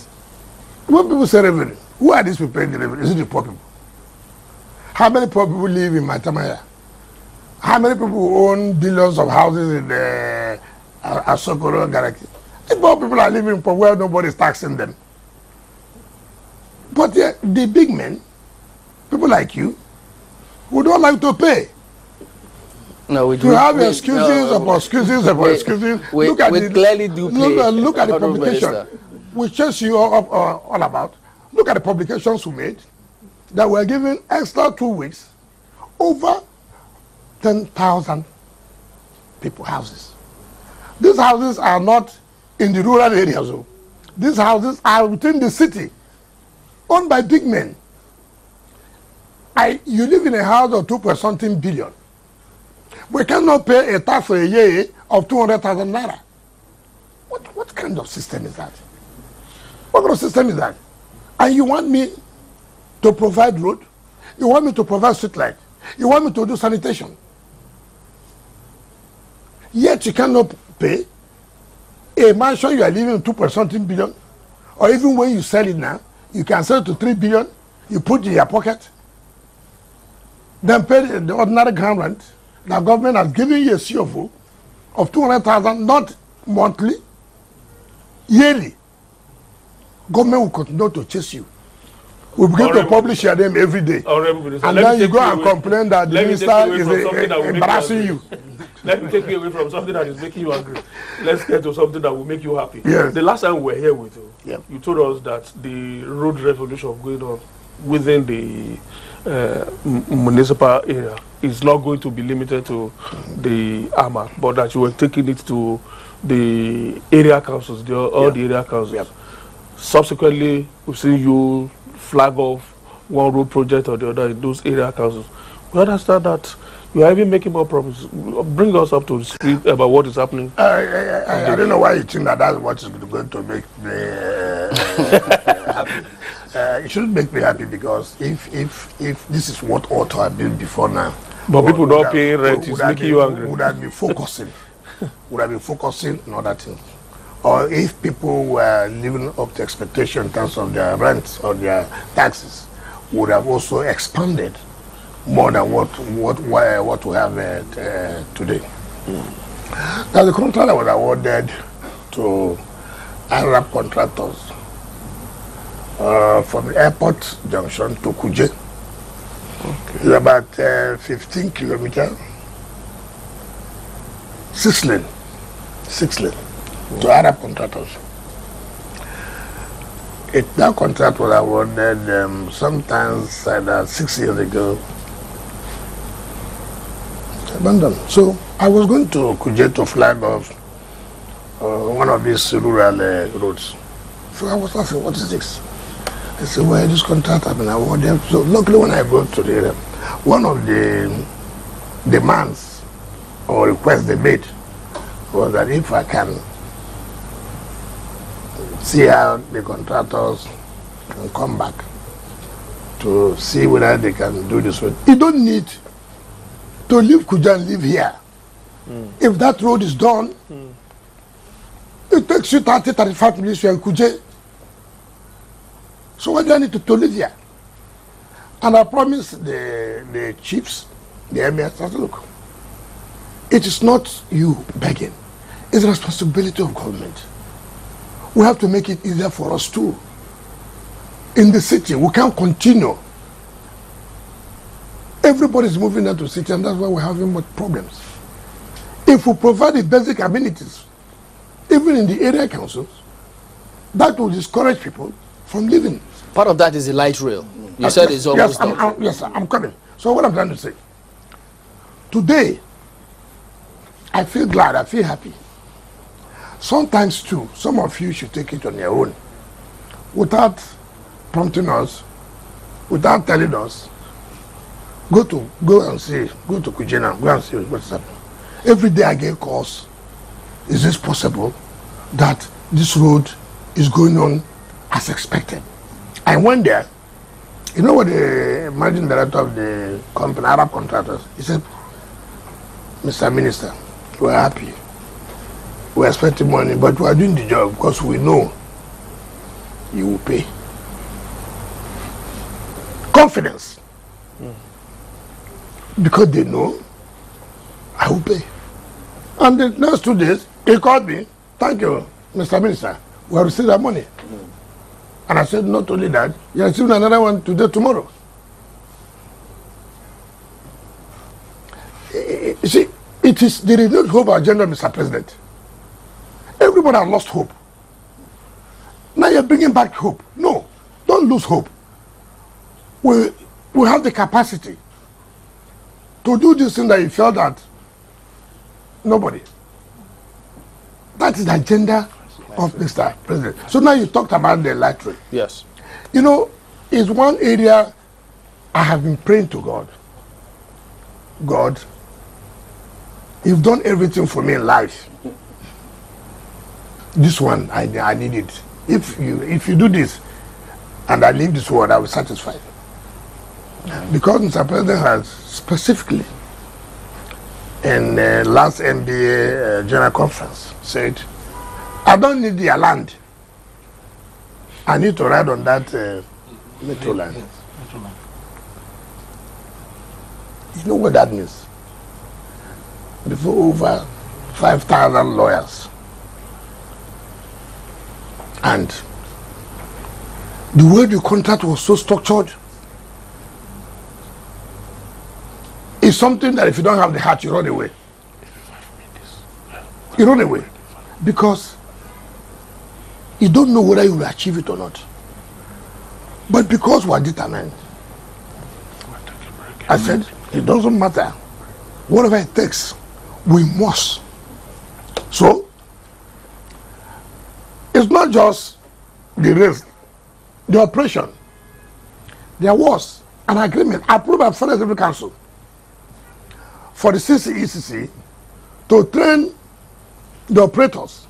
when people say revenue, who are these people paying the revenue? Is it the poor people? How many poor people live in Matamaya? How many people own billions of houses in Asokoro, Garaki? The poor people are living for where nobody is taxing them. But the big men, people like you, who don't like to pay. No, we to have excuses upon excuses upon excuses. We clearly do pay. Look at the publication. We chase you all about. Look at the publications we made that were given extra 2 weeks, over 10,000 people houses. These houses are not in the rural areas. These houses are within the city, owned by big men. You live in a house of 2.something billion. We cannot pay a tax for a year of 200,000 naira. What kind of system is that? What kind of system is that? And you want me to provide road? You want me to provide street light? You want me to do sanitation? Yet you cannot pay a mansion you are living in 2.something billion, or even when you sell it now, you can sell it to 3 billion, you put it in your pocket, then pay the ordinary ground rent. The government has given you a CFO of 200,000, not monthly, yearly. Government will continue to chase you. We begin to publish your name every day. And then you go and complain that the minister is embarrassing you. Let me take you away from something that is making you angry. Let's get to something that will make you happy. Yes. The last time we were here with you, yep, you told us that the road revolution going on within the municipal area is not going to be limited to the AMA, but that you were taking it to the area councils, all the area councils. Yep. Subsequently, we've seen you flag off one road project or the other in those area councils. We understand that you are even making more promises. Bring us up to speed about what is happening. I don't know why you think that that's what is going to make me happy. It shouldn't make me happy, because if this is what ought to have been before now. But people not paying rent is making you angry. Would have been focusing. Would have been focusing on other things. Or if people were living up to expectation in terms of their rent or their taxes, would have also expanded more than what we have today. Now the contract was awarded to Arab contractors from the airport junction to Kuje. Okay. It's about 15 kilometers, 6 lane to Arab contractors. That contract was awarded sometimes 6 years ago. Abandoned. So I was going to Kuje to flag off one of these rural roads. So I was asking, what is this? They said, well, this contract has been awarded. So luckily when I go to the area, one of the demands or requests they made was that if I can see how the contractors can come back to see whether they can do this road. You don't need to leave Kuja and live here. If that road is done, it takes you 30-35 minutes to Kuje. So why do I need to live here? And I promised the chiefs, the emirs, I said, look, it is not you begging. It's the responsibility of government. We have to make it easier for us too. In the city, we can't continue. Everybody's moving into the city, and that's why we're having much problems. If we provide the basic amenities, even in the area councils, that will discourage people from living. Part of that is the light rail. You said it's almost done. Yes, I'm coming. So what I'm trying to say, today, I feel glad, I feel happy. Sometimes too, some of you should take it on your own, without prompting us, without telling us. Go and see, go to Kujena, go and see what's happening. Every day I get calls. Is this possible that this road is going on as expected? I went there. You know what the managing director of the company, Arab contractors, he said, Mr. Minister, we're happy. We're expecting money, but we are doing the job because we know you will pay. Confidence. Because they know I will pay. And the next 2 days, he called me, thank you, Mr. Minister, we have received our money. And I said, not only that, you are receiving another one today, tomorrow. You see, it is the renewed hope agenda, Mr. President. Everybody has lost hope. Now you're bringing back hope. No, don't lose hope. We have the capacity to do this thing that you felt that nobody. That is the agenda of Mr. President. So now you talked about the light rail. Yes. You know, it's one area I have been praying to God. God, you've done everything for me in life. This one, I need it. If you do this, and I leave this world, I will be satisfied. Because Mr. President has specifically, in the last NBA General Conference, said, I don't need their land. I need to ride on that metro line. You know what that means? Before over 5,000 lawyers. And The way the contract was so structured is something that if you don't have the heart, you run away. You run away because you don't know whether you will achieve it or not. But because we are determined, I said, it doesn't matter. Whatever it takes, we must. So, it's not just the race, the operation. There was an agreement approved by Federal Executive Council for the CCECC to train the operators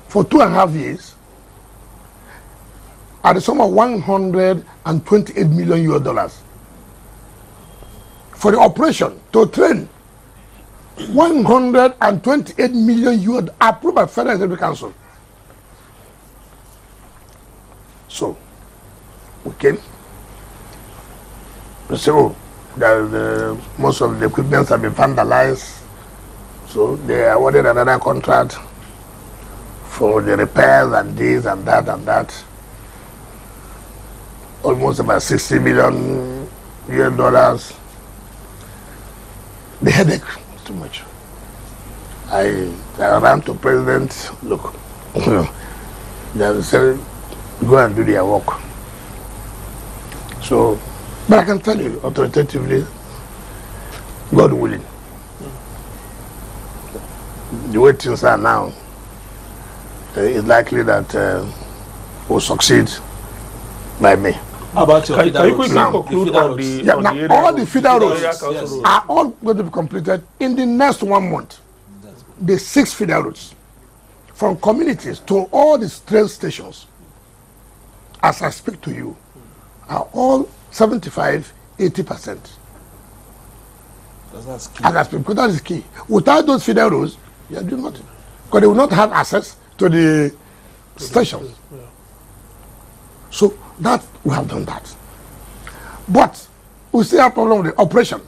for 2.5 years at the sum of $128 million for the operation to train 128 million euros approved by Federal Executive Council. So we came. We say, oh, most of the equipment have been vandalized. So they awarded another contract for the repairs and this and that and that. Almost about $60 million US. The headache was too much. I ran to President, look, they said, go and do their work. So, but I can tell you authoritatively, God willing, the way things are now, it's likely that we'll succeed by May. How about your Can you quickly conclude on the all the feeder roads yes. are all going to be completed in the next 1 month. The 6 feeder roads from communities to all the train stations, as I speak to you, are all 75–80%. That's key. As I speak, because that is key. Without those feeder roads, you are doing nothing. Because they will not have access to the stations. Yeah. So that we have done that. But we still have problem with the operation.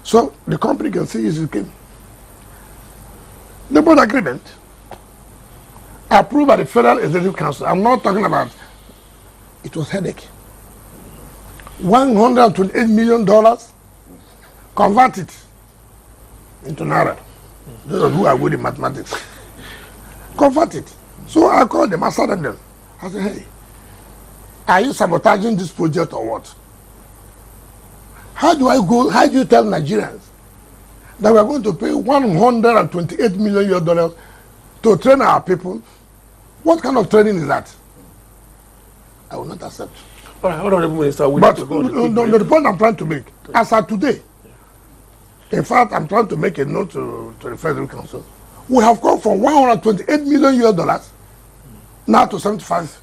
So the company can see it came. The board agreement approved by the Federal Executive Council. I'm not talking about it was headache. $128 million, convert it into Naira. Those who are good in mathematics. Convert it. So I called them, I said to them, I said, hey, are you sabotaging this project or what? How do you tell Nigerians that we are going to pay $128 million to train our people? What kind of training is that? I will not accept. All right, Honorable Minister, but the point I'm trying to make, as of today, in fact, I'm trying to make a note to the Federal Council. We have come from $128 million now to $75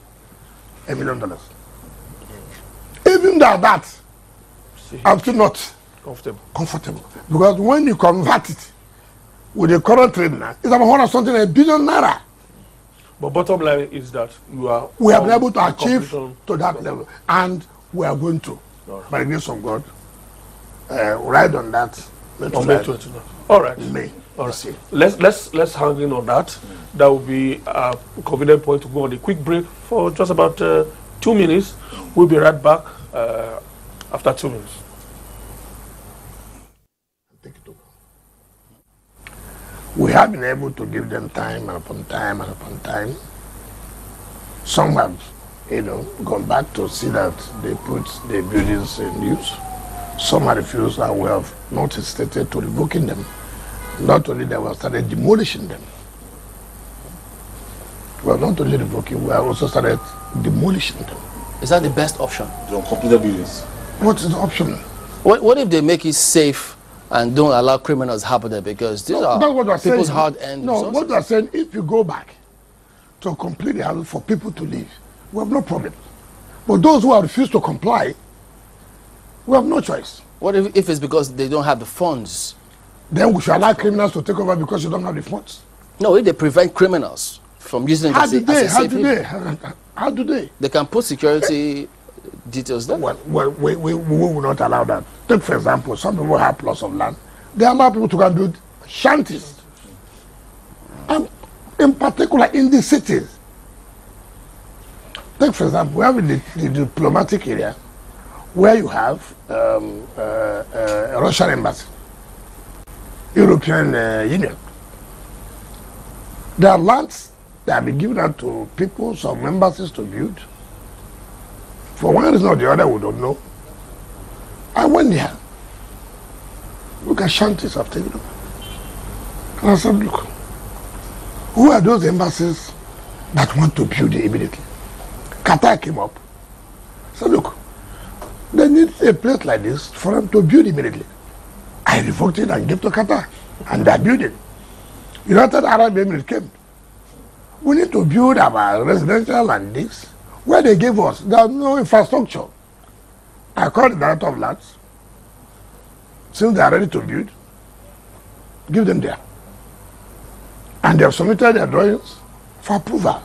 million. Even though that, I'm still not comfortable. Because when you convert it with the current trade now, it's about $100 billion naira. But bottom line is that we have been able to achieve to that level, and we are going to, by the grace of God, ride on that. On May 29. All right. May. All right. Let's hang in on that. That will be a convenient point to go on a quick break for just about 2 minutes. We'll be right back after 2 minutes. We have been able to give them time and upon time and upon time. Some have, gone back to see that they put the buildings in use. Some have refused, and we have not hesitated to revoking them. Not only that, we have started demolishing them. We have not only revoking, we have also started demolishing them. Is that the best option? The uncompleted buildings. What is the option? What if they make it safe and don't allow criminals happen there? Because these are people's hard-earned resources. What we are saying, if you go back to complete the house for people to live, we have no problem. But those who have refused to comply, we have no choice. What if it's because they don't have the funds? Then we should allow criminals to take over because you don't have the funds. No, if they prevent criminals from using it as a safe How do they? They can put security details there. Well, we will not allow that. Take, for example, some people have plots of land. There are more people who can build shanties. And in particular, in the cities, Take, for example, we have in the diplomatic area where you have a Russian embassy, European Union. There are lands that have been given out to people, some embassies to build. For one reason or the other, we don't know. I went there. Look at shanties I've taken up. And I said, look, who are those embassies that want to build it immediately? Qatar came up. So look, they need a place like this for them to build immediately. I revoked it and gave to Qatar, and they're building. United Arab Emirates came. We need to build our residential and this. Where they gave us, there's no infrastructure. I called the director of lands. Since they are ready to build, give them there. And they have submitted their drawings for approval.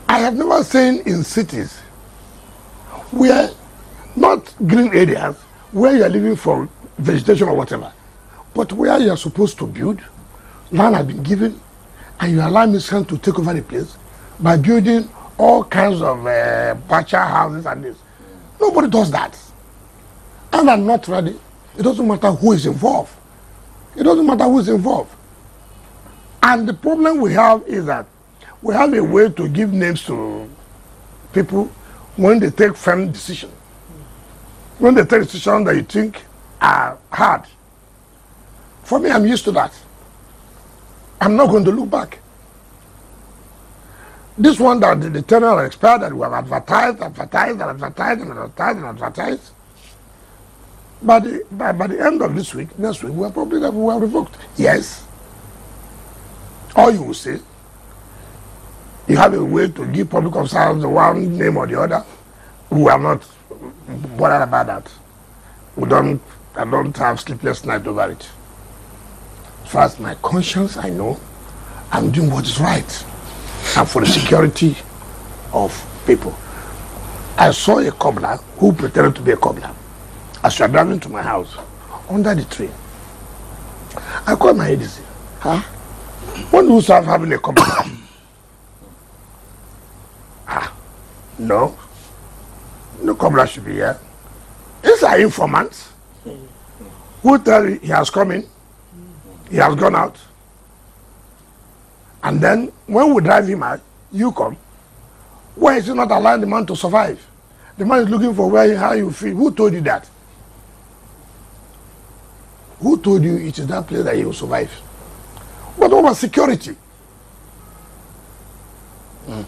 I have never seen in cities where, not green areas, where you are living for vegetation or whatever, but where you are supposed to build, land has been given, and you allow Nyesom to take over the place by building all kinds of pacha houses and this. Nobody does that. And I'm not ready. It doesn't matter who is involved. It doesn't matter who is involved. And the problem we have is that we have a way to give names to people when they take firm decisions. When they take decisions that you think are hard. For me, I'm used to that. I'm not going to look back. This one that the tenure expired, that we have advertised. By the end of this week, next week, we are probably that we are revoked. Yes. Or you will say, you have a way to give public officers the one name or the other. We are not bothered about that. I don't have sleepless night over it. As far as my conscience, I know I'm doing what is right. And for the security of people. I saw a cobbler who pretended to be a cobbler as we are driving to my house under the tree. I called my ADC. Huh? When do you start having a cobbler? No. No cobbler should be here. These are informants who tell you he has come in, he has gone out. And then when we drive him out, you come. Why is he not allowing the man to survive? The man is looking for how you feel. Who told you that? Who told you it is that place that he will survive? But what about security?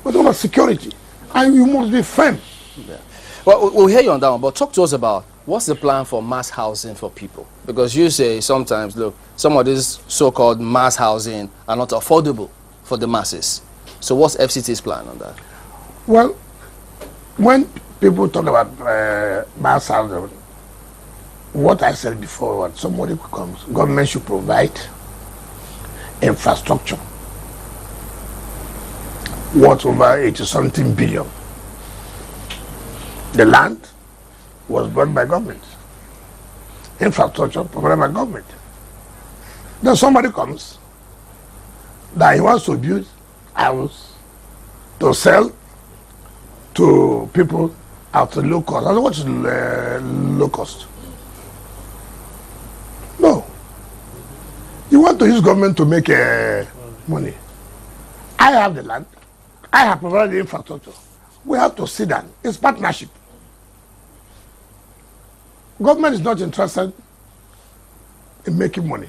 What about security? And you must be firm. Yeah. Well, we'll hear you on that one, but talk to us about what's the plan for mass housing for people? Because you say sometimes, look, some of these so-called mass housing are not affordable for the masses. So what's FCT's plan on that? Well, when people talk about mass housing, what I said before, when somebody comes, government should provide infrastructure worth over 80-something billion. The land was bought by government. Infrastructure provided by government. Then somebody comes that he wants to build a house to sell to people at a low cost. I don't know what is low cost. No. You want to use government to make money. I have the land. I have provided the infrastructure. We have to sit down. It's partnership. Government is not interested in making money.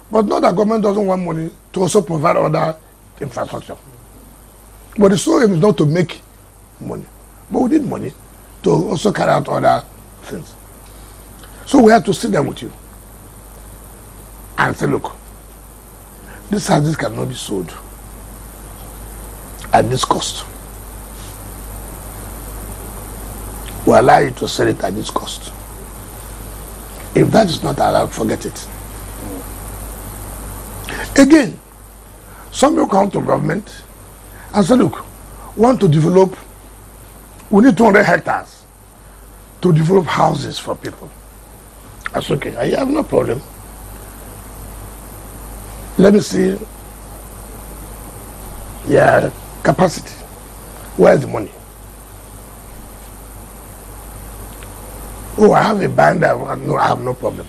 But not that government doesn't want money to also provide other infrastructure. But the sole aim is not to make money. But we need money to also carry out other things. So we have to sit down with you and say, look, this houses cannot be sold at this cost. We allow you to sell it at this cost. If that is not allowed, forget it. Again, some people come to government and say, look, we want to develop, we need 200 hectares to develop houses for people. That's okay. I have no problem. Let me see Yeah, capacity. Where's the money? Oh, I have a bank that no, I have no problem.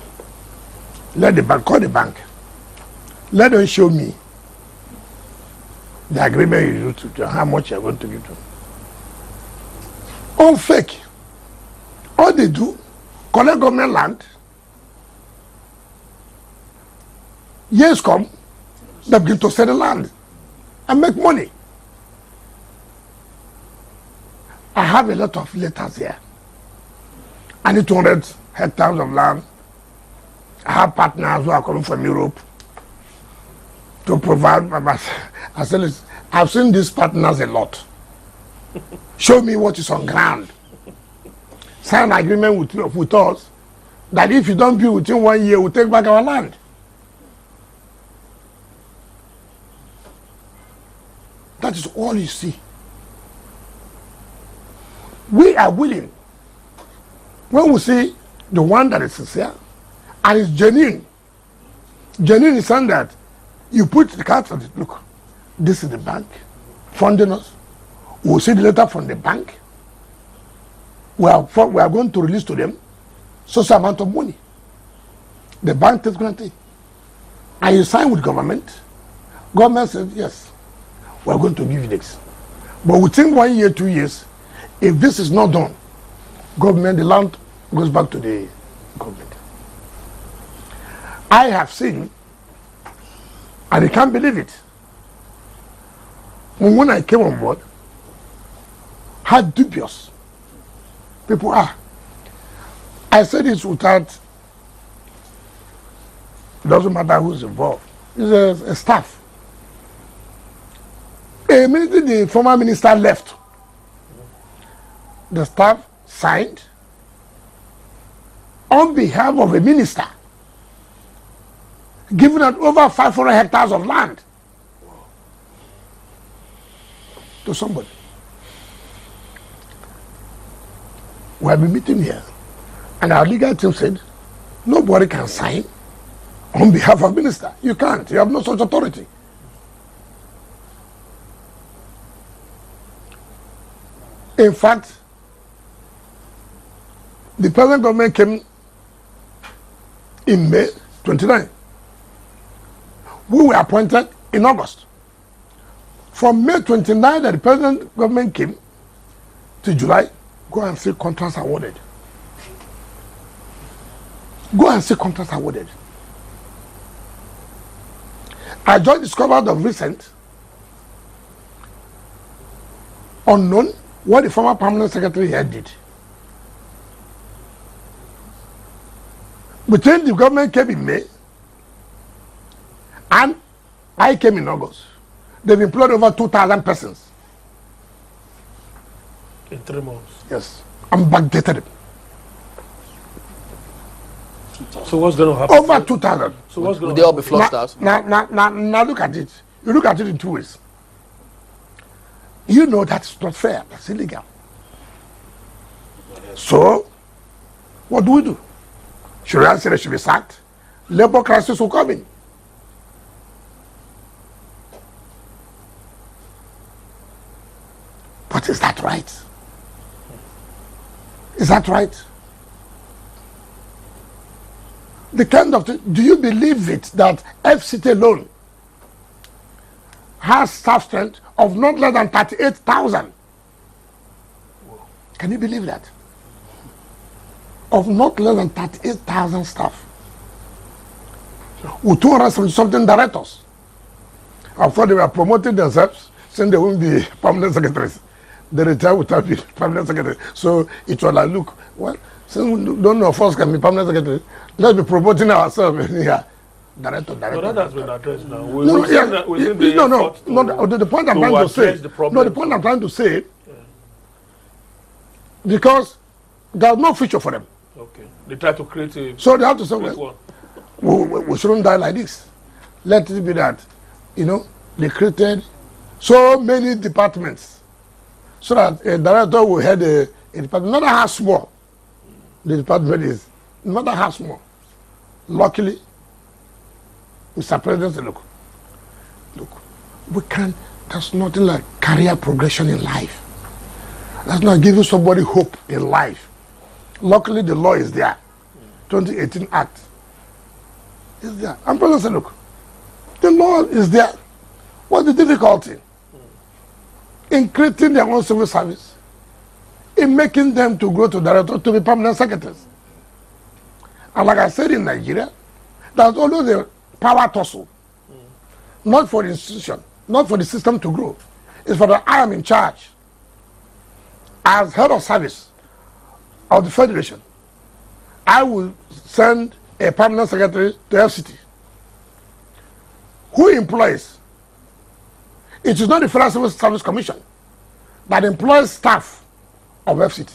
Let the bank call the bank. Let them show me the agreement you do to how much you're going to give them. All fake. All they do, collect government land. Years come, they begin to sell the land and make money. I have a lot of letters here. I need 200 hectares of land. I have partners who are coming from Europe to provide. I said, I've seen these partners a lot. Show me what is on ground. Sign an agreement with us that if you don't build within 1 year, we'll take back our land. That is all you see. We are willing. When we see the one that is sincere and is genuine in saying that you put the cards on it, look, this is the bank funding us. We'll see the letter from the bank. We are going to release to them such amount of money. The bank takes guarantee. And you sign with government. Government says, yes, we are going to give you this. But within 1 year, 2 years, if this is not done, government, the land goes back to the government. I have seen, and I can't believe it, when I came on board, how dubious people are. I said this without, it doesn't matter who's involved. It's a staff. Immediately the former minister left, the staff signed on behalf of a minister giving out over 500 hectares of land to somebody. We have been meeting here, and our legal team said nobody can sign on behalf of minister. You can't. You have no such authority. In fact, the present government came in May 29. We were appointed in August. From May 29 that the present government came to July, go and see contracts awarded. Go and see contracts awarded. I just discovered of recent, unknown, what the former permanent secretary here did. Between the government came in May and I came in August, they've employed over 2,000 persons. In 3 months. Yes. I'm backdated. So what's going to happen? Over 2,000. So what's going Will to they all be happen? flushed out? Now look at it. You look at it in 2 ways. You know that's not fair. That's illegal. So, what do? Should I say they should be sacked? Labor crisis will come in. But is that right? Is that right? The kind of do you believe it that FCT alone has staff strength of not less than 38,000? Can you believe that? Of not less than 38,000 staff. With 200 something directors. I thought they were promoting themselves, saying they won't be permanent secretaries. They retire without being permanent secretary. So it was like, look, well, since none of us can be permanent secretary, let's be promoting ourselves here. Director. Well, that has been addressed now. The point I'm trying to say. The point I'm trying to say, because there's no future for them. Okay. They try to create a. So they have to say, well, we shouldn't die like this. Let it be that, they created so many departments so that a director will head a department, no matter how small the department is, no matter how small. Luckily, Mr. President said, look, we can There's nothing like career progression in life. That's not giving somebody hope in life. Luckily, the law is there. 2018 Act is there. And President said, look, the law is there. What's the difficulty? In creating their own civil service, in making them to go to director to be permanent secretaries. And like I said in Nigeria, there's always a power tussle. Not for the institution, not for the system to grow. It's for the I am in charge. As head of service of the Federation, I will send a permanent secretary to FCT. Who employs? It is not the Federal Civil Service Commission that employs staff of FCT.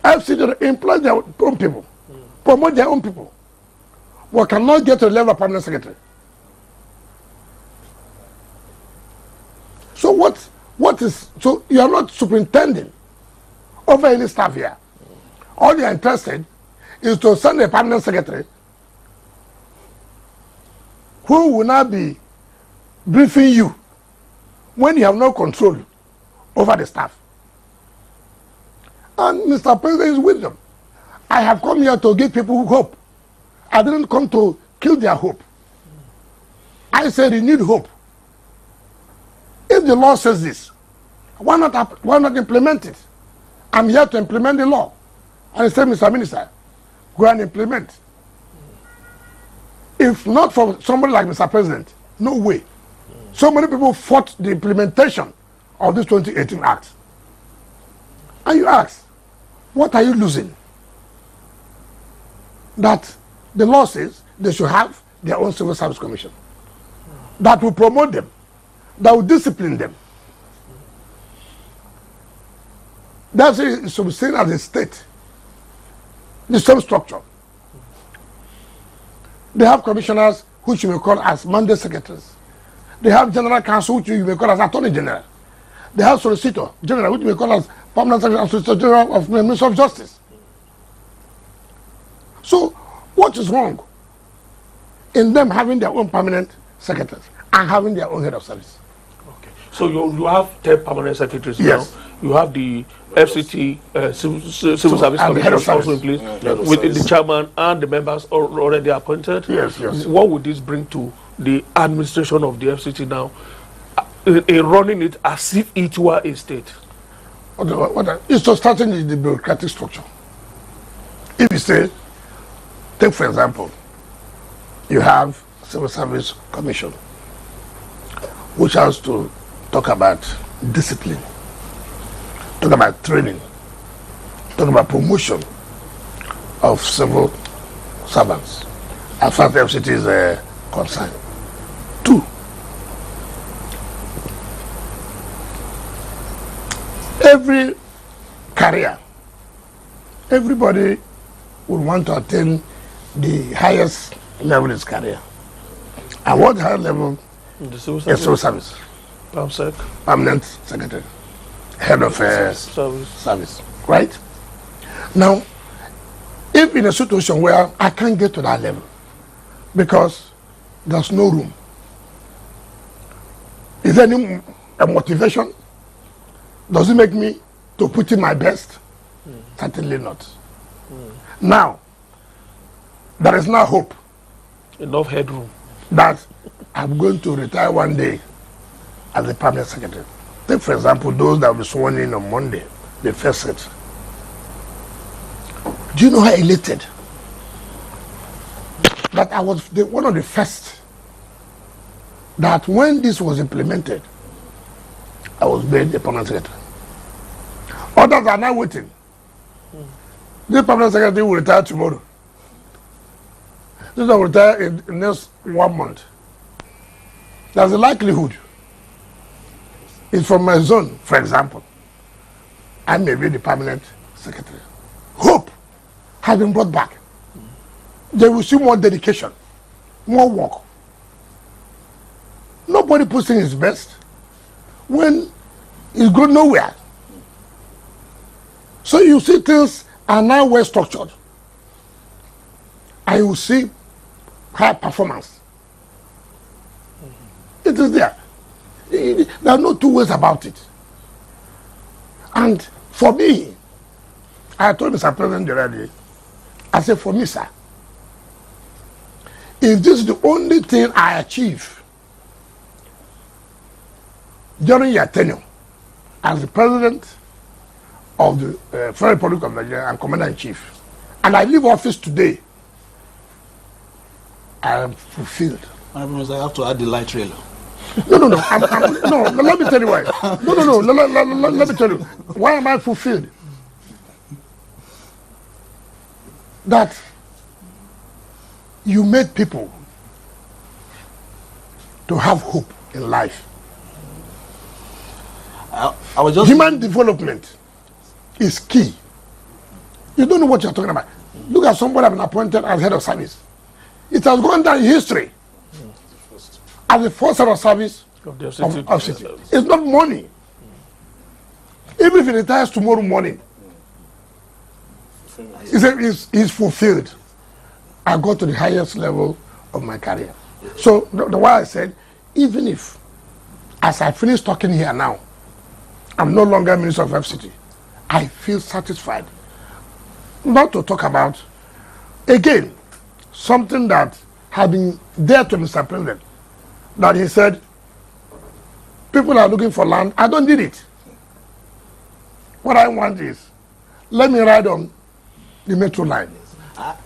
FCT employs their own people, promote their own people, but cannot get to the level of permanent secretary. So so you are not superintending over any staff here. All you are interested is to send a permanent secretary who will now be briefing you when you have no control over the staff. And Mr. President is with them. I have come here to give people hope. I didn't come to kill their hope. I said you need hope. If the law says this, why not implement it? I'm here to implement the law. And I said, Mr. Minister, go and implement. If not for somebody like Mr. President, no way. So many people fought the implementation of this 2018 Act. And you ask, what are you losing? That the law says they should have their own civil service commission that will promote them, that will discipline them. That's it should be seen as a state. The same structure. They have commissioners which you may call as mandate secretaries. They have general counsel which you may call as attorney general. They have solicitor general which you may call as permanent secretary and solicitor general of the Ministry of Justice. So what is wrong in them having their own permanent secretaries and having their own head of service? Okay. So you have 10 permanent secretaries yes. now. You have the FCT Civil Service Commission also in place, with the chairman and the members already appointed. Yes, yes. What would this bring to the administration of the FCT now, in running it as if it were a state? It's to starting the bureaucratic structure. If you say, take for example, you have Civil Service Commission, which has to talk about discipline, talk about training, talk about promotion of civil servants, as far as the FCT is concerned. 2, every career, everybody would want to attain the highest level in his career. And what higher level? The civil civil service. Permanent secretary. Head of service. Right? Now, if in a situation where I can't get to that level because there's no room, is there any motivation? Does it make me to put in my best? Certainly not. Now, there is now hope. Enough headroom. That I'm going to retire one day as the permanent secretary. Take, for example, those that will be sworn in on Monday, the first set. Do you know how elated? That I was one of the first that when this was implemented, I was made the permanent secretary. Others are now waiting. The permanent secretary will retire tomorrow. This will retire in the next 1 month. There's a likelihood. It's from my zone, for example. I may be the permanent secretary. Hope has been brought back. They will see more dedication, more work. Nobody puts in his best when it's going nowhere. So you see things are now well structured. And you see high performance. It is there. There are no two ways about it. And for me, I told Mr. President already, I said, for me, sir, if this is the only thing I achieve during your tenure as the President of the Federal Republic of Nigeria and Commander-in-Chief, and I leave office today, I am fulfilled. I have to add the light trailer. No, let me tell you why. No, let me tell you. Why am I fulfilled? That you made people to have hope in life. I was just... Human development is key. You don't know what you're talking about. Look at somebody I've been appointed as head of service. It has gone down in history as the first head of service of FCT. It's not money. Even if he retires tomorrow morning, he's fulfilled. I got to the highest level of my career. So the why I said, even if, as I finish talking here now, I'm no longer Minister of FCT, I feel satisfied. Not to talk about, again, something that had been there to Mr. President, that he said, people are looking for land, I don't need it. What I want is, let me ride on the metro line.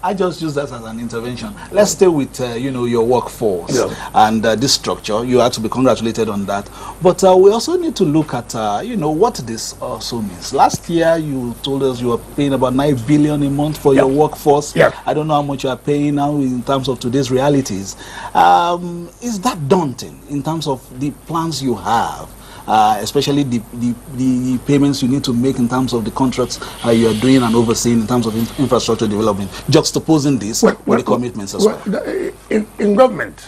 I just use that as an intervention. Let's stay with your workforce and this structure. You have to be congratulated on that. But we also need to look at what this also means. Last year you told us you were paying about 9 billion a month for your workforce. I don't know how much you are paying now in terms of today's realities. Is that daunting in terms of the plans you have? Especially the payments you need to make in terms of the contracts you are doing and overseeing in terms of infrastructure development, juxtaposing this with the commitments as well. In government,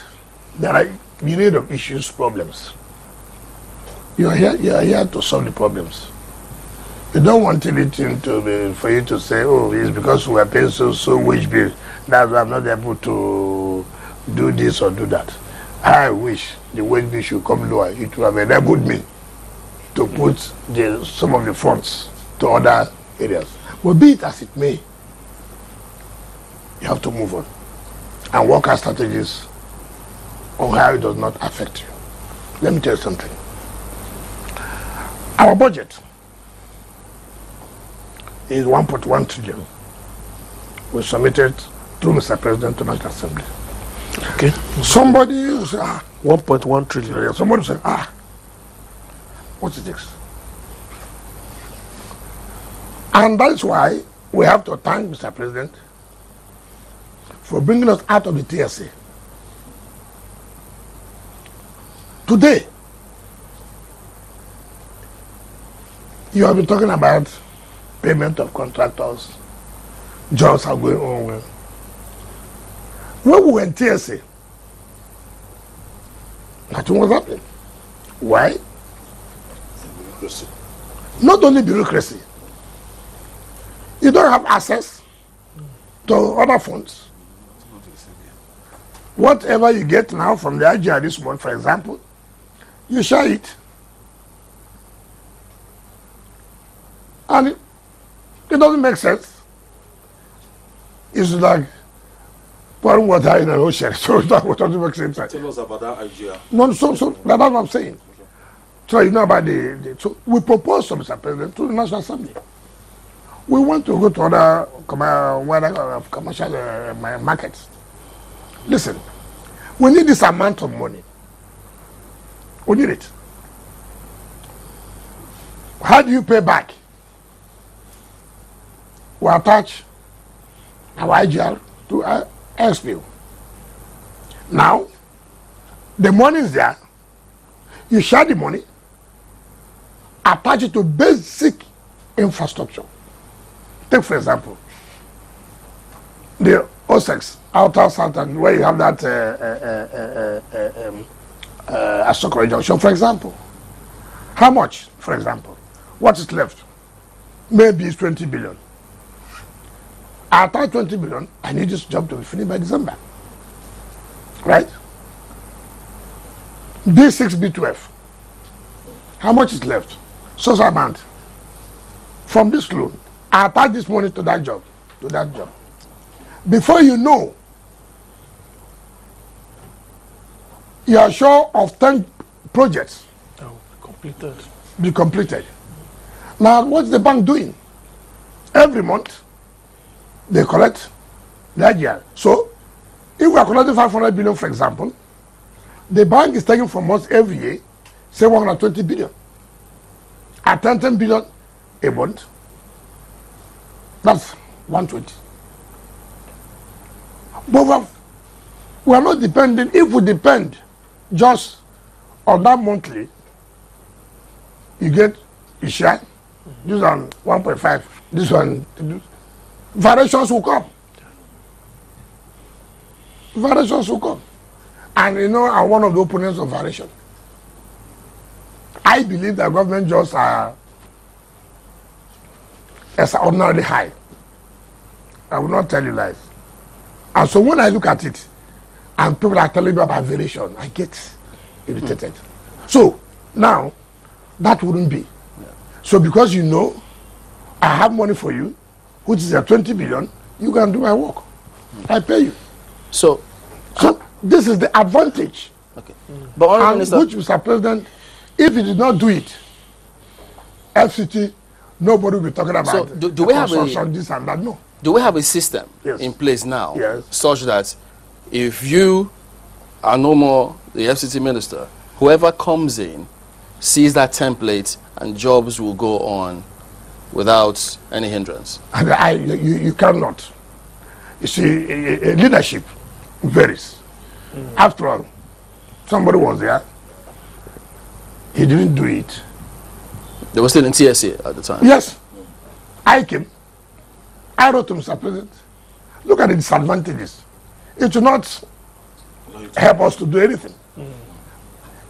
there are myriad of issues, problems. You are here to solve the problems. You don't want anything for you to say, oh, it's because we are paying so wage bill, that's why I'm not able to do this or do that. I wish the wage bill should come lower. It would have enabled me to put some of the funds to other areas. But be it as it may, you have to move on and work out strategies on how it does not affect you. Let me tell you something. Our budget is 1.1 trillion. We submitted through Mr. President to National Assembly. Okay. Somebody will say, 1.1 trillion. Somebody will say, what's it takes? And that's why we have to thank Mr. President for bringing us out of the TSA. Today, you have been talking about payment of contractors, jobs are going on well. When we were in TSA, nothing was happening. Why? Bureaucracy. Not only bureaucracy. You don't have access to other funds. Whatever you get now from the IGR this month, for example, you share it. And it doesn't make sense. It's like pouring water in an ocean. So that doesn't make sense. Tell us about that IGR. No, so that's what I'm saying. Okay. So you know about so we propose to Mr. President to the National Assembly. We want to go to other commercial markets. Listen, we need this amount of money. We need it. How do you pay back? We attach our IGR to our SPO. Now, the money is there. You share the money, attach it to basic infrastructure. Take, for example, the OSEX, outer southern, where you have that Asokoro junction, for example. How much, for example? What is left? Maybe it's 20 billion. After 20 billion, I need this job to be finished by December. Right? B6, B12. How much is left? So amount. From this loan, I attach this money to that job, Before you know, you are sure of 10 projects be completed. Now, what's the bank doing? Every month, they collect that year. So, if we are collecting 500 billion, for example, the bank is taking from us every year, say 120 billion. At 10 billion a month, that's 120. But we are not depending. If we depend just on that monthly, you get a share. This one 1.5. This one, variations will come. Variations will come. And you know, I'm one of the opponents of variation. I believe that government jobs are extraordinarily high. I will not tell you lies. And so when I look at it, and people are telling me about variation, I get irritated. So now, that wouldn't be. So because you know, I have money for you, which is a 20 billion, you can do my work. I pay you. So this is the advantage. Okay. But and which, Mr. President, if he did not do it, FCT, nobody will be talking about so do we have this and that. No. Do we have a system in place now such that if you are no more the FCT minister, whoever comes in sees that template and jobs will go on without any hindrance? And you cannot. You see, leadership varies. After all, somebody was there. He didn't do it. They were still in TSA at the time. Yes. I came. I wrote to Mr. President, look at the disadvantages. It will not help us to do anything.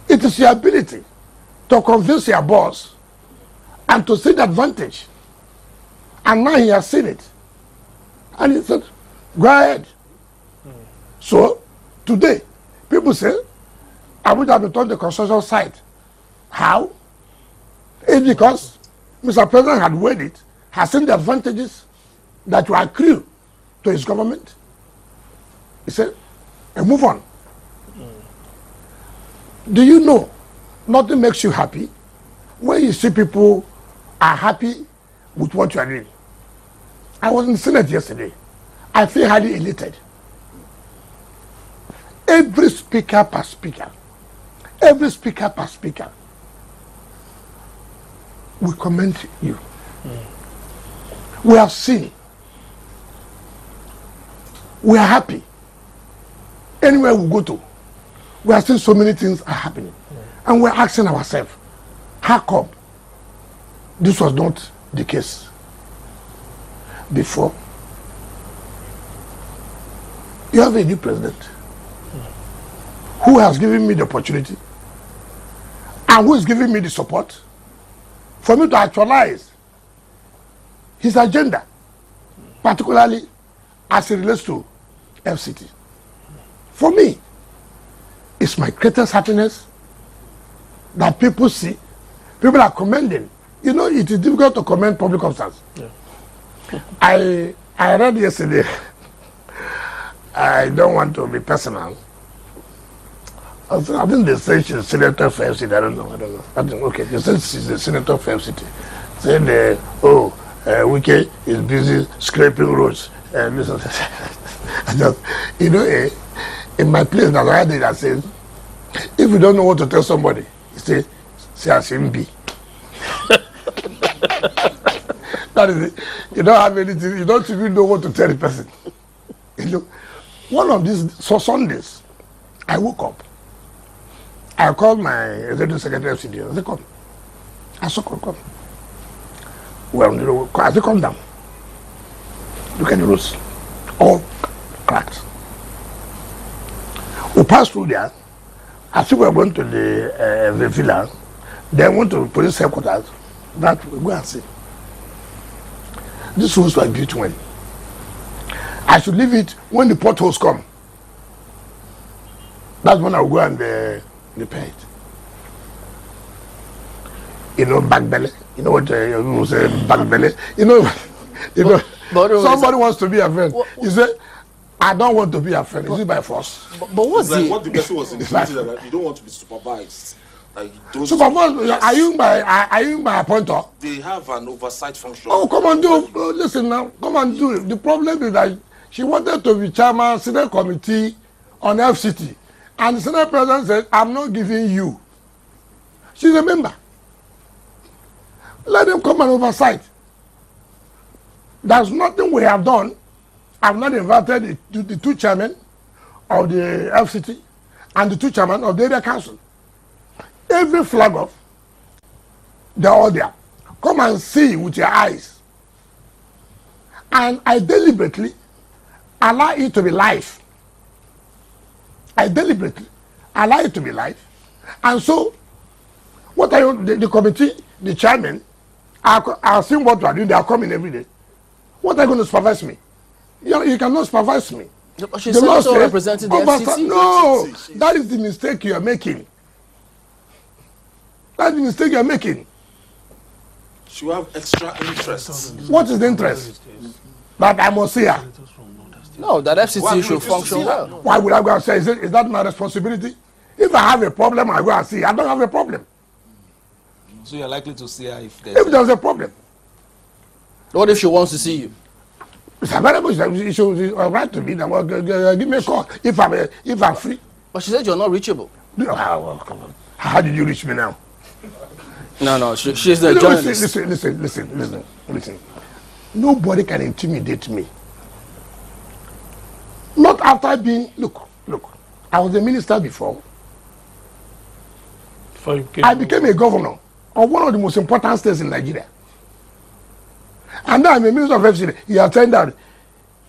It is your ability to convince your boss and to see the advantage. And now he has seen it. And he said, go ahead. So, today, people say, Abuja become the construction site. How? It's because Mr. President had weighed it, has seen the advantages that will accrue to his government. He said, and move on. Do you know, nothing makes you happy when you see people are happy with what you are doing. I was in the Senate yesterday. I feel highly elated. Every speaker per speaker, we commend you. We have seen. We are happy. Anywhere we go to, we are seeing so many things are happening. And we're asking ourselves, how come this was not the case before? You have a new president who has given me the opportunity and who is giving me the support for me to actualize his agenda, particularly as it relates to FCT. For me, it's my greatest happiness that people see, people are commending. You know, it is difficult to commend public officers. Yeah. I read yesterday, I don't want to be personal. I think they say she's a senator for FCT. I don't know. I think, okay, they say she's a senator for FCT. Saying, Wike is busy scraping roads. And listen, I just, you know, in my place, that's why I says, if you don't know what to tell somebody, you say as him be. That is it. You don't have anything, you don't even know what to tell the person. You know, one of these, so Sundays, I woke up. I called my executive secretary of FCT. I said, come. I said, come. Well, you know, I said, come down. Look at the roads. All cracked. We passed through there. As we were going to the villa, then went to the police headquarters. That we go and see. This roads were built when. I should leave it when the potholes come. That's when I will go and repair it. you know, back belly. You know what you say, back belly. You know, somebody wants to be a friend. You say, I don't want to be a friend. Is it by force? But what's like what the person was intimating that you don't want to be supervised. Like supervised? Yes. Are you my appointer? They have an oversight function. Oh, come on, do listen now. Come on, do it. The problem is that she wanted to be chairman Senate committee on FCT, and the Senate president said, "I'm not giving you." She's a member. Let them come and oversight. There's nothing we have done. I've not invited the two chairmen of the FCT and the two chairmen of the area council. Every flag off, they're all there. Come and see with your eyes. And I deliberately allow it to be live. I deliberately allow it to be live. And so, what are you, the committee, the chairman, are seeing what we are doing. They are coming every day. What are you going to supervise me? You cannot supervise me. But she's also representing the FCT. No, that is the mistake you are making. That's the mistake you are making. She will have extra interests. What is the interest? That I must see her. No, that FCT should function well. Why would I go and say, is that my responsibility? If I have a problem, I go and see her. I don't have a problem. So you're likely to see her if there's a problem. What if she wants to see you? It's available. She's right to me. Give me a call if I'm free. But she said you're not reachable. How did you reach me now? No, she's the journalist. Listen. Nobody can intimidate me. Not after being, look. I was a minister before. I became a governor of one of the most important states in Nigeria. And now I'm a minister of FCT. You are saying that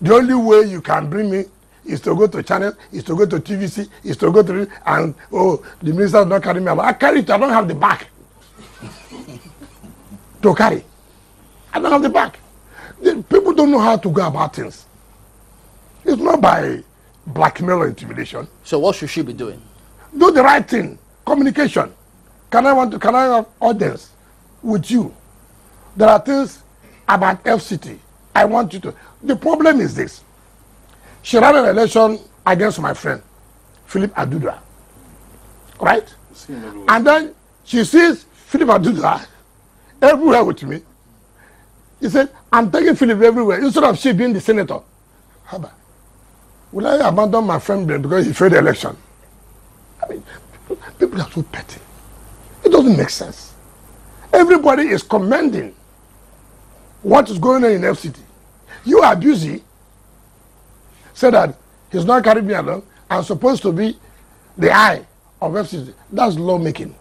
the only way you can bring me is to go to channel, is to go to TVC, is to go to, and the minister does not carry me about. I carry it, I don't have the back to carry. I don't have the back. People don't know how to go about things. It's not by blackmail or intimidation. So what should she be doing? Do the right thing. Communication. Can I have audience with you? There are things about FCT. I want you to. The problem is this. She ran an election against my friend, Philip Aduda. Right? And then she sees Philip Aduda everywhere with me. He said, I'm taking Philip everywhere, instead of she being the senator. Haba. Will I abandon my friend because he failed the election? I mean, people are so petty. It doesn't make sense. Everybody is commending what is going on in FCT. You abusey said that he's not carrying me along. I'm supposed to be the eye of FCT. That's lawmaking.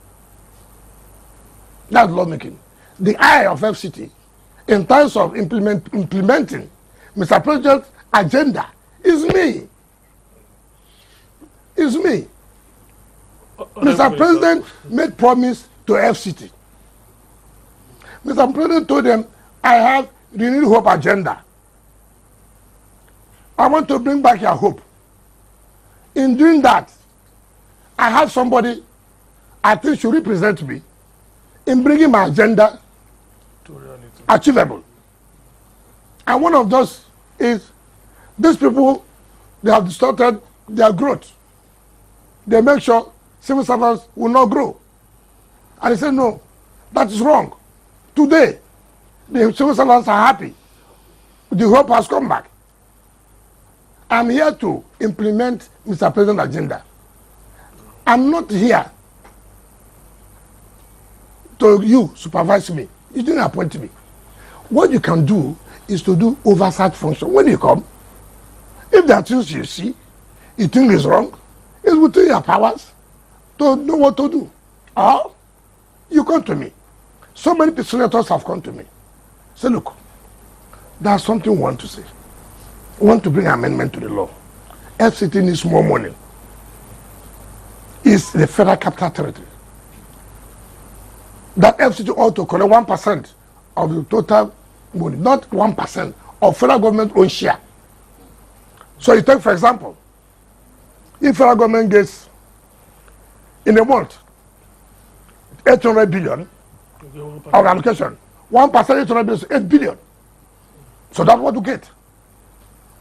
That's lawmaking. The eye of FCT, in terms of implementing Mr. President's agenda, is me. Is me. Mr. President made promise to FCT. Mr. President told them, I have renewed hope agenda. I want to bring back your hope. In doing that, I have somebody I think should represent me in bringing my agenda to reality, achievable. And one of those is these people, they have distorted their growth. They make sure civil servants will not grow. And they say, no, that is wrong. Today, the civil servants are happy. The hope has come back. I'm here to implement Mr. President's agenda. I'm not here to you supervise me. You didn't appoint me. What you can do is to do oversight function. When you come, if there are things you see, you think is wrong, it's within your powers to know what to do. Or you come to me. So many senators have come to me. Say, look, there's something we want to say. We want to bring an amendment to the law. FCT needs more money. It's the federal capital territory. That FCT ought to collect 1% of the total money, not 1% of federal government own share. So you take, for example, if federal government gets in a month 800 billion of allocation. 1% each is 8 billion. So that's what you get.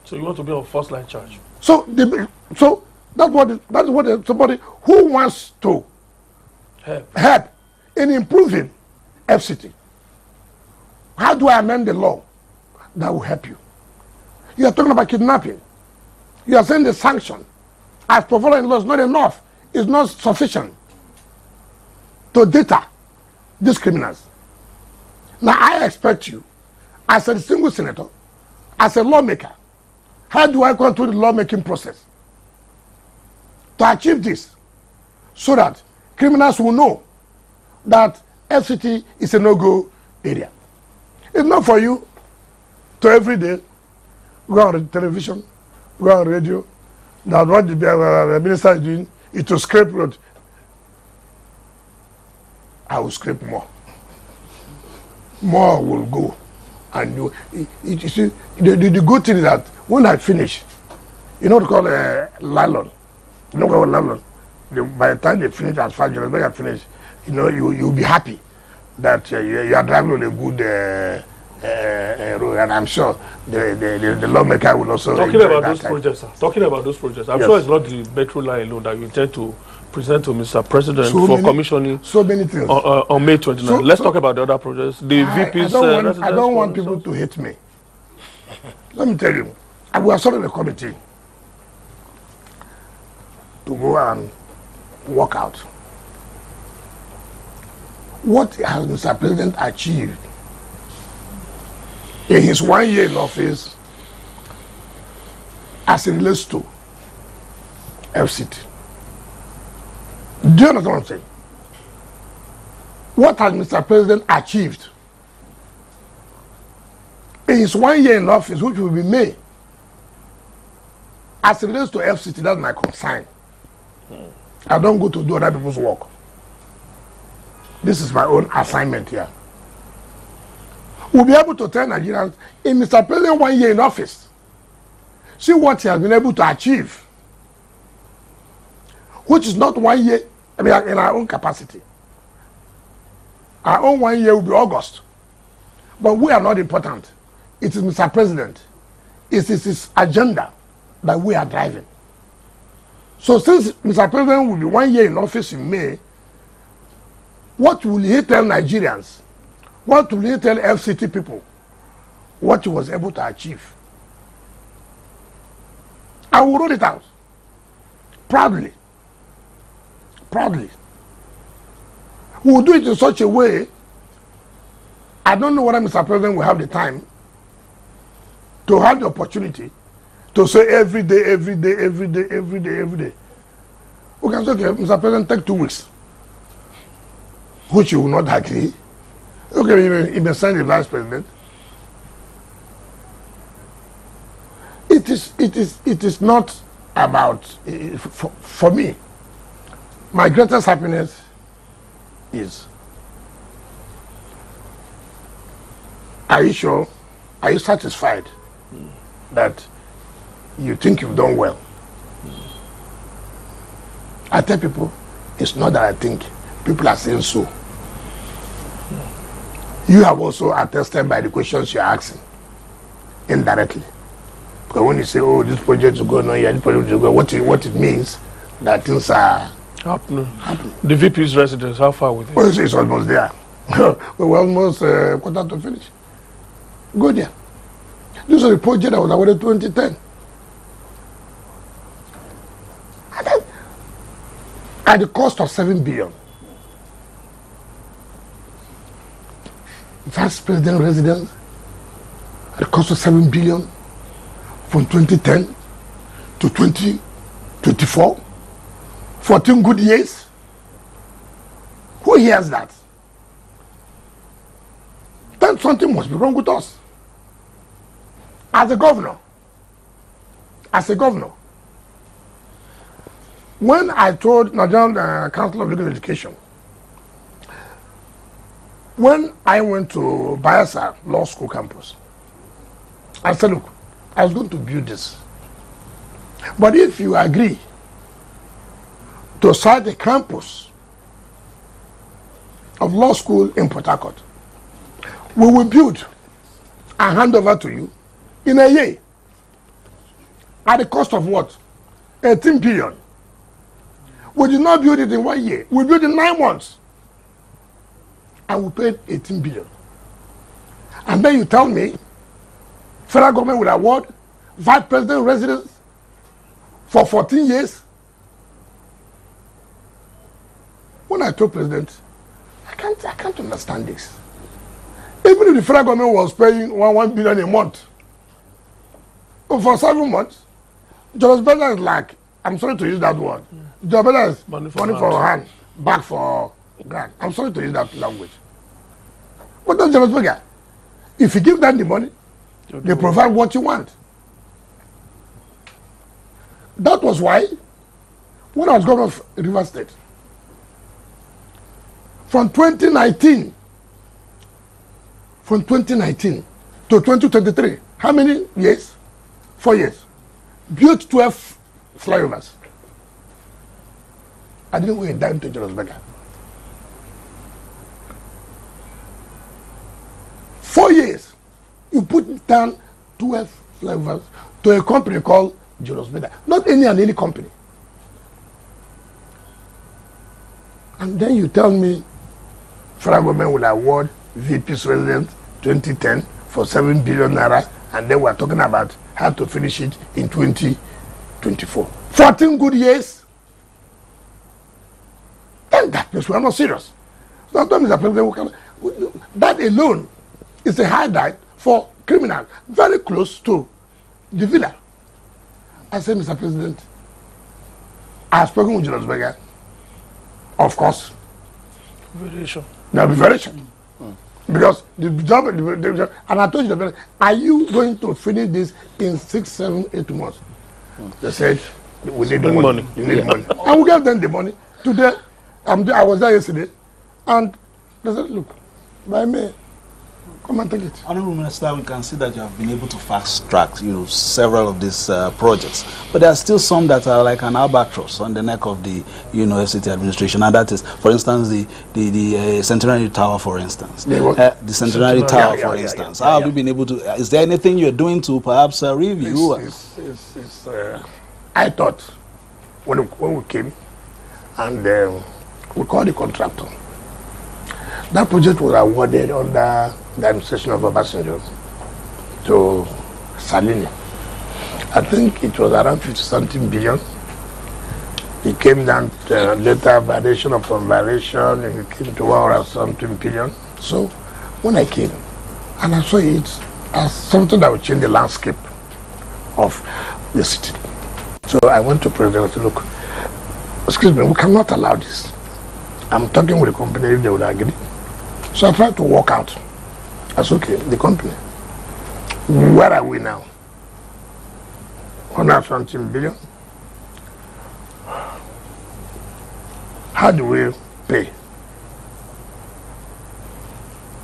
So you want to be on first line charge. So that's what somebody who wants to help in improving FCT. How do I amend the law that will help you? You are talking about kidnapping. You are saying the sanction as provided in law is not enough. It's not sufficient to deter these criminals. Now I expect you, as a distinguished senator, as a lawmaker, how do I go through the lawmaking process to achieve this so that criminals will know that FCT is a no-go area? It's not for you to every day go on the television, go on radio, that what the minister is doing is to scrape road. I will scrape more. More will go. And you see, the good thing is that when I finish, you know what call a nylon. You know what nylon? By the time they finish as far as when I finish, you know, you'll be happy that you are driving on a good road, and I'm sure the lawmaker will also talking about those projects, sir. Talking about those projects, I'm sure it's not the metro line alone that you intend to present to Mr. President commissioning so many things on May 29th. Let's talk about the other projects. The VP's I don't want people to hate me. Let me tell you, I will assemble a committee to go and work out what has Mr. President achieved in his 1 year in office as it relates to FCT. Do you understand what I'm saying? What has Mr. President achieved in his 1 year in office, which will be May, as it relates to FCT? That's my concern. I don't go to do other people's work. This is my own assignment here. We'll be able to tell Nigerians, in Mr. President 1 year in office, see what he has been able to achieve, which is not 1 year, I mean, in our own capacity. Our own 1 year will be August. But we are not important. It is Mr. President. It is his agenda that we are driving. So since Mr. President will be 1 year in office in May, what will he tell Nigerians? What will he tell FCT people? What he was able to achieve? I will roll it out. Proudly. Proudly. We will do it in such a way, I don't know whether Mr. President will have the time to have the opportunity to say every day. We can say, okay, Mr. President, take 2 weeks, which you will not agree. Okay, he may send the vice president. It is not about, for me, my greatest happiness is, are you sure, are you satisfied that you think you've done well? I tell people, it's not that I think, people are saying so. You have also attested by the questions you're asking, indirectly. Because when you say, oh, this project is going on here, this project is going on, what it means, that things are happening. The VP's residence, how far with it? Well, it's almost there. We're almost quarter to finish. Go there. This is a project that was awarded in 2010. At the cost of 7 billion. Vice President residence at the cost of 7 billion from 2010 to 2024. 14 good years. Who hears that? Then something must be wrong with us. As a governor, when I told Nigerian Council of Legal Education, when I went to Bayelsa Law School campus, I said, look, I was going to build this. But if you agree to site a campus of law school in Port Harcourt. We will build and hand over to you in a year. At the cost of what? 18 billion. We did not build it in 1 year. We built it in 9 months. And we paid 18 billion. And then you tell me, federal government will award vice president residence for 14 years? When I told president, I can't understand this. Even if the federal government was paying 1 billion a month, for 7 months, Julius Berger is like, I'm sorry to use that word. Julius Berger is money for hand, back for grant. I'm sorry to use that language. But that's Julius Berger. If you give them the money, they provide what you want. That was why, when I was governor of Rivers State, from 2019 to 2023, how many years? 4 years. Built 12 flyovers. I didn't weigh a dime to Julius Berger. 4 years, you put down 12 flyovers to a company called Julius Berger. Not any company. And then you tell me federal government will award VP's residence 2010 for 7 billion naira, and then we're talking about how to finish it in 2024. 14 good years. Then that means we're not serious. Sometimes the president that alone is a highlight for criminals very close to the villa. I said, Mr. President, I have spoken with Julius Berger. Of course. Variation. There will be variation. Because the job, and I told you, are you going to finish this in 6, 7, 8 months? They said, we need the money. You need money. And we gave them the money. Today, I was there yesterday, and they said, look, by May, come and take it. Honorable Minister, we can see that you have been able to fast track, several of these projects, but there are still some that are like an albatross on the neck of the, FCT administration, and that is, for instance, the Centenary Tower, for instance. The Centenary Tower, for instance. How have you been able to? Is there anything you're doing to perhaps review? I thought when we came, and we called the contractor. That project was awarded under the administration of Obasanjo to Salini. I think it was around 50-something billion. It came down to later variation upon variation, and it came to 100-something billion. So when I came, and I saw it as something that would change the landscape of the city. So I went to President and said, look, excuse me, we cannot allow this. I'm talking with the company if they would agree. So I tried to work out. That's okay, the company. Where are we now? 100-something billion. How do we pay?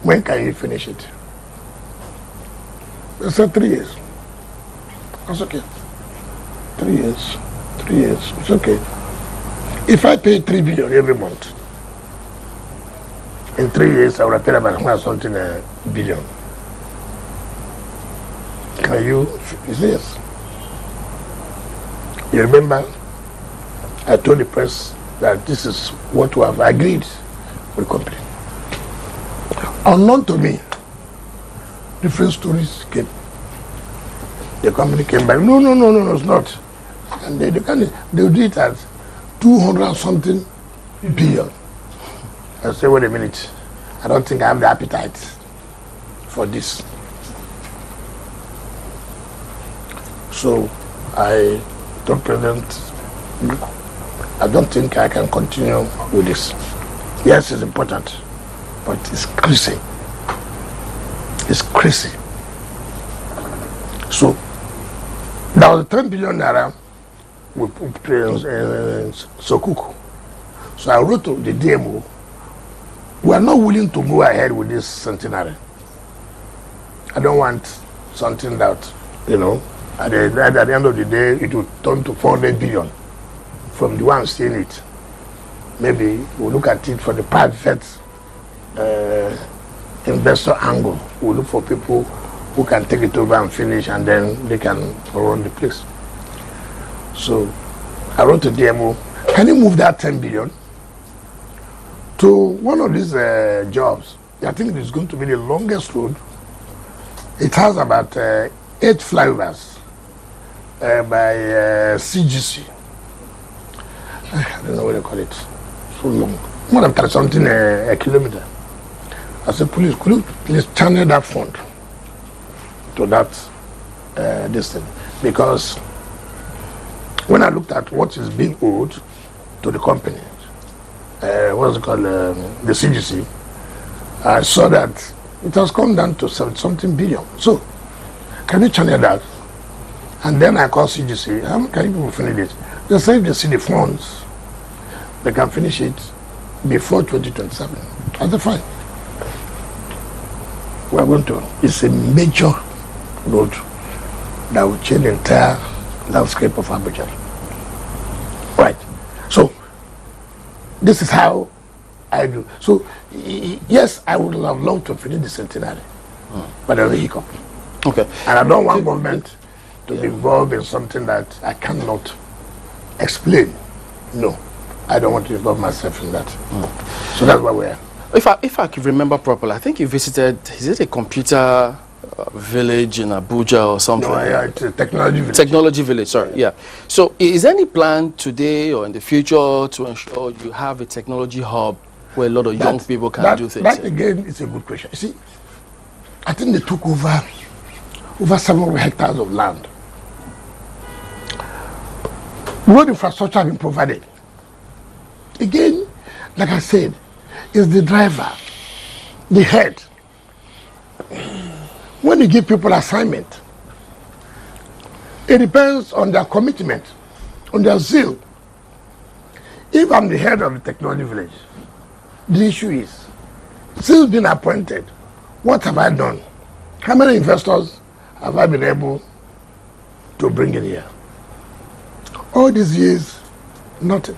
When can you finish it? They said 3 years. That's okay. 3 years. 3 years. It's okay. If I pay 3 billion every month, in 3 years, I would have paid about something billion. Can you? Yes. You remember, I told the press that this is what we have agreed with the company. Unknown to me, different stories came. The company came back. No, it's not. And they did it at 200-something billion. I say, wait a minute, I don't think I have the appetite for this. So I told President, I don't think I can continue with this. Yes, it's important, but it's crazy. It's crazy. So there was 10 billion naira we put in Sokuku. So I wrote to the DMO, we are not willing to go ahead with this centenary. I don't want something that, at the end of the day, it will turn to 400 billion from the one seeing it. Maybe we'll look at it for the private investor angle. We look for people who can take it over and finish, and then they can run the place. So I wrote to DMO, can you move that 10 billion to one of these jobs? I think it's going to be the longest road. It has about 8 flyovers by CGC. I don't know what they call it. So long. More than 30 something a kilometer. I said, police, could you please channel that fund to that distance? Because when I looked at what is being owed to the company, what's it called, the CGC, I saw that it has come down to something billion. So, can you channel that? And then I called CGC, how can you finish it? They say if they see the funds, they can finish it before 2027. I said, fine. We are going to. It's a major road that will change the entire landscape of Abuja. Right. So, this is how I do. So, yes, I would have loved to finish the centenary, but there's a hiccup. Okay. And I don't want government to be involved in something that I cannot explain. No, I don't want to involve myself in that. So that's why we are. If I can remember properly, I think you visited, is it a computer village in Abuja or something? No, yeah, it's a technology village. Technology village, sorry, yeah. So is there any plan today or in the future to ensure you have a technology hub where a lot of young people can do things? That again is a good question. You see, I think they took over 700 hectares of land. Road infrastructure has been provided. Again, like I said, is the driver, the head. When you give people assignment, it depends on their commitment, on their zeal. If I'm the head of the technology village, the issue is, since being appointed, what have I done? How many investors have I been able to bring in here? All these years, nothing.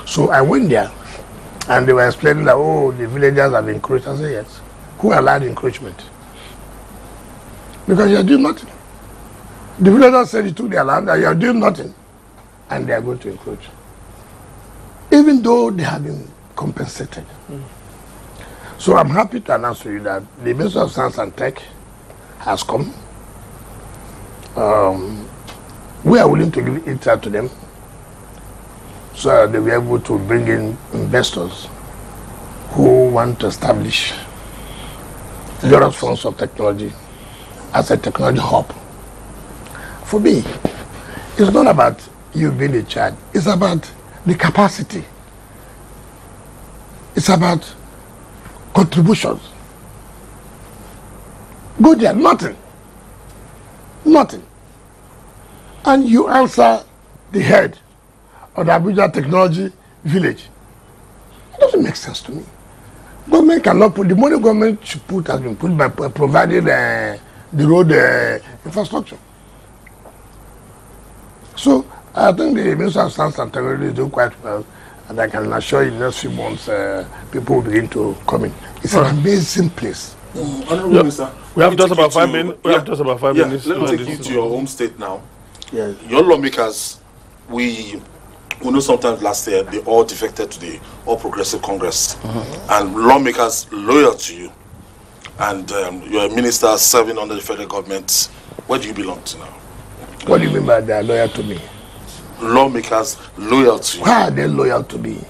So I went there, and they were explaining that, oh, the villagers have encroached. I said, yes. Who allowed encroachment? Because you are doing nothing. The villagers said you took their land and you are doing nothing, and they are going to encroach. Even though they have been compensated. So I'm happy to announce to you that the Minister of Science and Tech has come. We are willing to give it to them so that they'll be able to bring in investors who want to establish various forms of technology as a technology hub. For me, it's not about you being in charge. It's about the capacity. It's about contributions. Go there, nothing. Nothing. And you answer the head of the Abuja Technology Village. It doesn't make sense to me. Government cannot put, the money government should put has been put by providing the road infrastructure. So I think the Minister of Science and Technology is doing quite well, and I can assure you in the next few months people will begin to come in. It's an amazing place. Honorable Minister, we have just about 5 minutes. We have just about 5 minutes. Let me take you to your home state now. Yeah. Your lawmakers, we know sometimes last year they all defected to the All Progressive Congress, and lawmakers loyal to you, and you're a minister serving under the federal government. Where do you belong to now? What do you mean by they are loyal to me? Lawmakers loyal to you. Why are they loyal to me?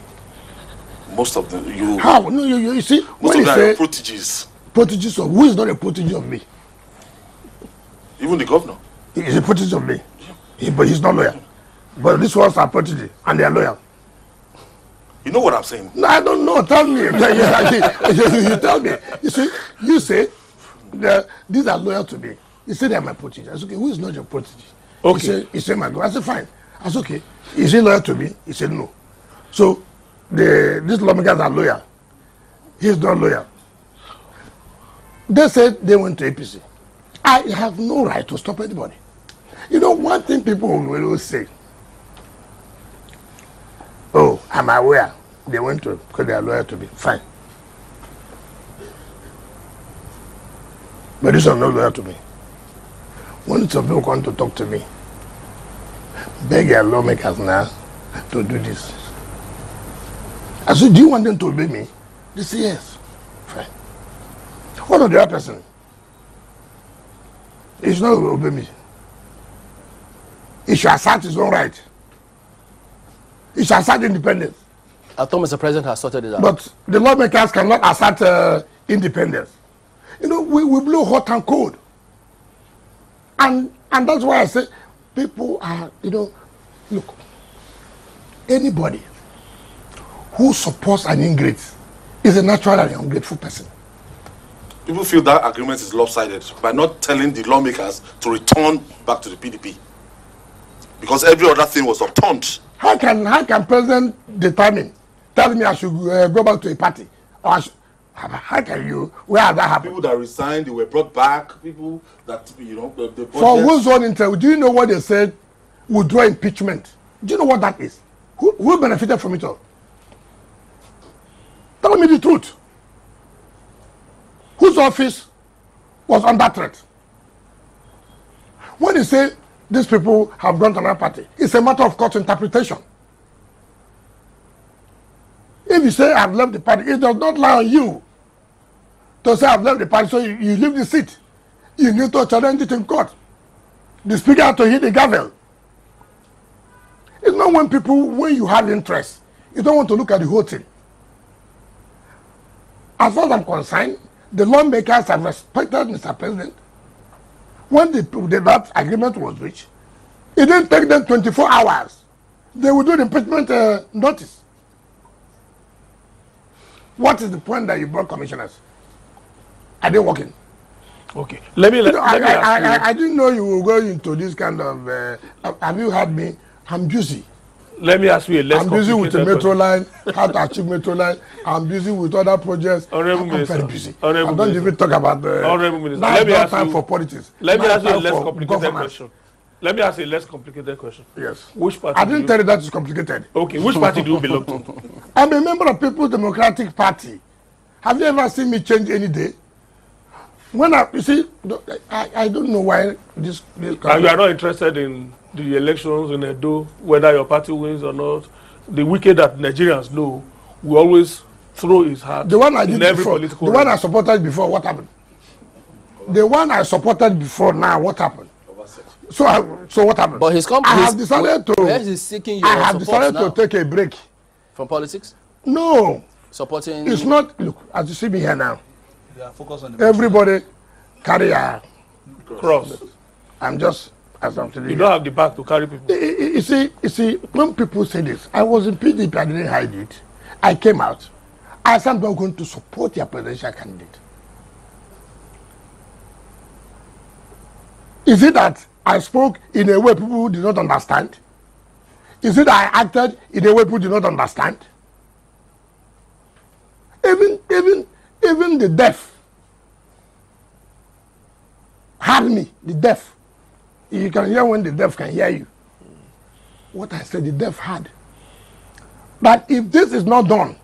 Most of them, you. How? No, you see, Most when of you them say are proteges. proteges of, who is not a protege of me? Even the governor. He is a protege of me, but he's not loyal. But these ones are protege, and they are loyal. You know what I'm saying? No, I don't know. Tell me. You tell me. You say these are loyal to me. You say they are my protege. I said, okay, who is not your protege? Okay. He said my God. I said, fine. I said, okay. Is he loyal to me? He said, no. So these lawmakers are loyal. He is not loyal. They said they went to APC. I have no right to stop anybody. You know, one thing people will always say, oh, I'm aware they went to, because they are loyal to me. Fine. But this is not loyal to me. When some people want to talk to me, beg your lawmakers now to do this. I said, do you want them to obey me? They say yes. Fine. What of the other person? He should not obey me. He should assert his own right. He should assert independence. I thought Mr. President has sorted it out. But the lawmakers cannot assert independence. You know, we blow hot and cold. And that's why I say people are, you know, look, anybody who supports an ingrate is a natural and ungrateful person. People feel that agreement is lopsided by not telling the lawmakers to return back to the PDP. Because every other thing was upturned. How can President determine, tell me I should go back to a party? Or how can you, where has that happened? People that resigned, they were brought back. People that, you know, the for whose own interest, do you know what they said? Withdraw impeachment. Do you know what that is? Who benefited from it all? Tell me the truth. Whose office was under threat? When you say these people have gone to another party, it's a matter of court interpretation. If you say I've left the party, it does not lie on you to say I've left the party, so you leave the seat. You need to challenge it in court. The speaker has to hit the gavel. It's not when you have interest, you don't want to look at the whole thing. As far as I'm concerned, the lawmakers have respected Mr. President. When that agreement was reached, it didn't take them 24 hours. They would do the impeachment notice. What is the point that you brought commissioners? Are they working? Okay. Let me ask you. I didn't know you were going into this kind of. Have you heard me? I'm busy. Let me ask you a less I'm busy with the metro line, how to achieve metro line. I'm busy with other projects. I'm very busy. I don't even talk about the. Honorable Minister, let me ask time for politics. Let me ask you a less complicated question. Let me ask you a less complicated question. Yes. Which party? I didn't tell you that is complicated. Okay. Which party do you belong to? I'm a member of People's Democratic Party. Have you ever seen me change any day? When you see, I don't know why this and you are not interested in the elections in Edo, whether your party wins or not. The Wike that Nigerians know will always throw his hat. The one I did every before, political the one I supported before, what happened? The one I supported before, now what happened? So what happened? But his company, I have decided to. Where is he seeking your I have decided now? to take a break From politics? No, Supporting. it's not. Look, as you see me here now, Focus on the everybody carry a cross. I'm just as I'm telling You don't have the back to carry people. You see, when people say this, I was in PDP, I didn't hide it. I came out. I said I'm not going to support your presidential candidate. Is it that I spoke in a way people did not understand? Is it that I acted in a way people did not understand? Even the deaf heard me, the deaf. You can hear when the deaf can hear you. What I said, the deaf heard. But if this is not done,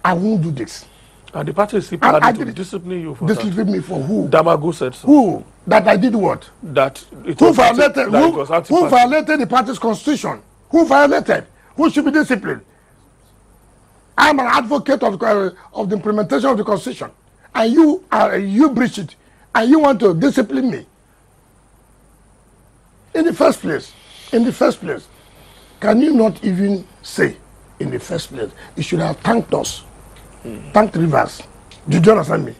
I won't do this. And the party is still planning to discipline you for discipline me for who? Damago said so. Who? That I did what? That it Who was violated? Who violated the party's constitution? Who violated? Who should be disciplined? I'm an advocate of the implementation of the constitution, and you breach it, and you want to discipline me. In the first place, can you not even say, in the first place, you should have thanked us, thanked Rivers. Did you understand me?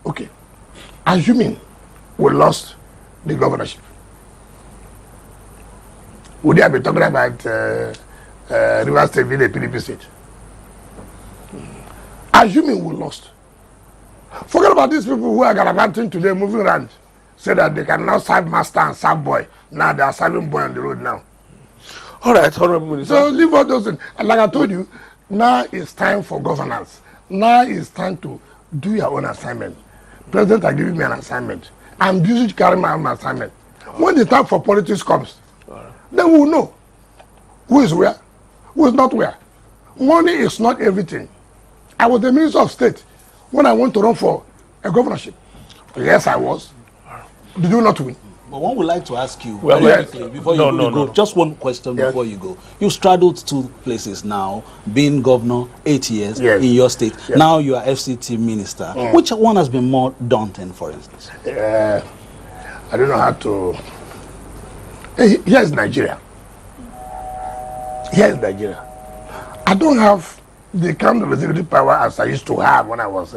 Okay. Assuming we lost the governorship, would you have been talking about Rivers State being a PDP state? Assuming we lost. Forget about these people who are gallivanting today, moving around, say that they can now serve master and serve boy. Now they are serving boy on the road now. All right, Honorable Minister. So leave all those things. And like I told you, now it's time for governance. Now it's time to do your own assignment. President are giving me an assignment. I'm busy to carry my own assignment. When the time for politics comes, then we will know who is where, who is not where. Money is not everything. I was the Minister of State when I went to run for a governorship. Yes, I was. Did you not win? But one would like to ask you, Well, very yes. quickly, before you go, just one question Yes. before you go. You straddled 2 places now, being governor 8 years Yes. in your state. Yes. Now you are FCT minister. Which one has been more daunting, for instance? I don't know how to. Here's Nigeria. Here's Nigeria. I don't have the kind of executive power as I used to have when I was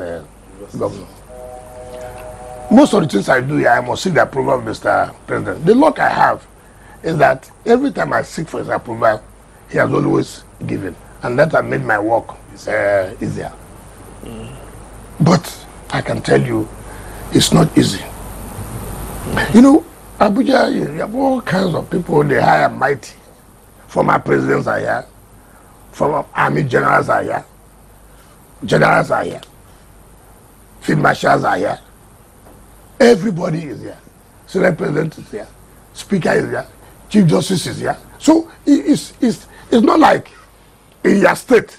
governor. Most of the things I do here, I must seek the approval of Mr. President. The luck I have is that every time I seek for his approval, he has always given. And that has made my work easier. But I can tell you, it's not easy. You know, Abuja, you have all kinds of people, they high and mighty. Former presidents are here. Former army generals are here. Generals are here. Field marshals are here. Everybody is here. Senate president is here. Speaker is here. Chief Justice is here. So it's not like in your state.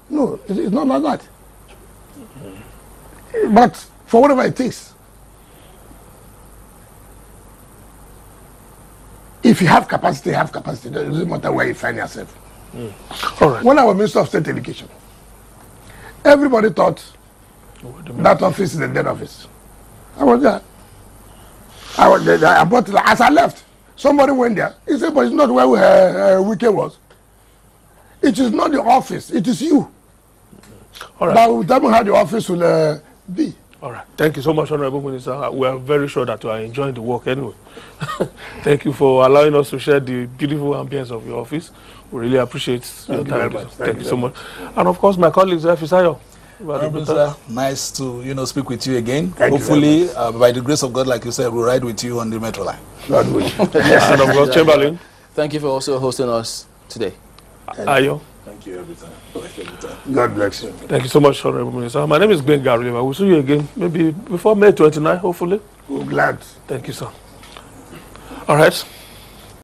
No, it's not like that. But for whatever it takes, if you have capacity, have capacity. It doesn't matter where you find yourself. All right. When I was Minister of State Education, everybody thought that office is a dead office. I was there. I brought it. As I left, somebody went there. He said, but it's not where Wike was. It is not the office. It is you. All right. But we tell me how the office will be. All right. Thank you so much, Honorable Minister. We are very sure that you are enjoying the work anyway. Thank you for allowing us to share the beautiful ambience of your office. We really appreciate your time. Thank you so much. And of course, my colleagues, Fisayo. Sir, nice to speak with you again. Thank Hopefully, by the grace of God, like you said, we'll ride with you on the metro line. God will. And of course, Chamberlain. Thank you for also hosting us today. Ayo. Thank you every time. God bless you. Thank you so much, Honorable Minister. My name is Ben Gary. We'll see you again, maybe before May 29, hopefully. We're glad. Thank you, sir. All right.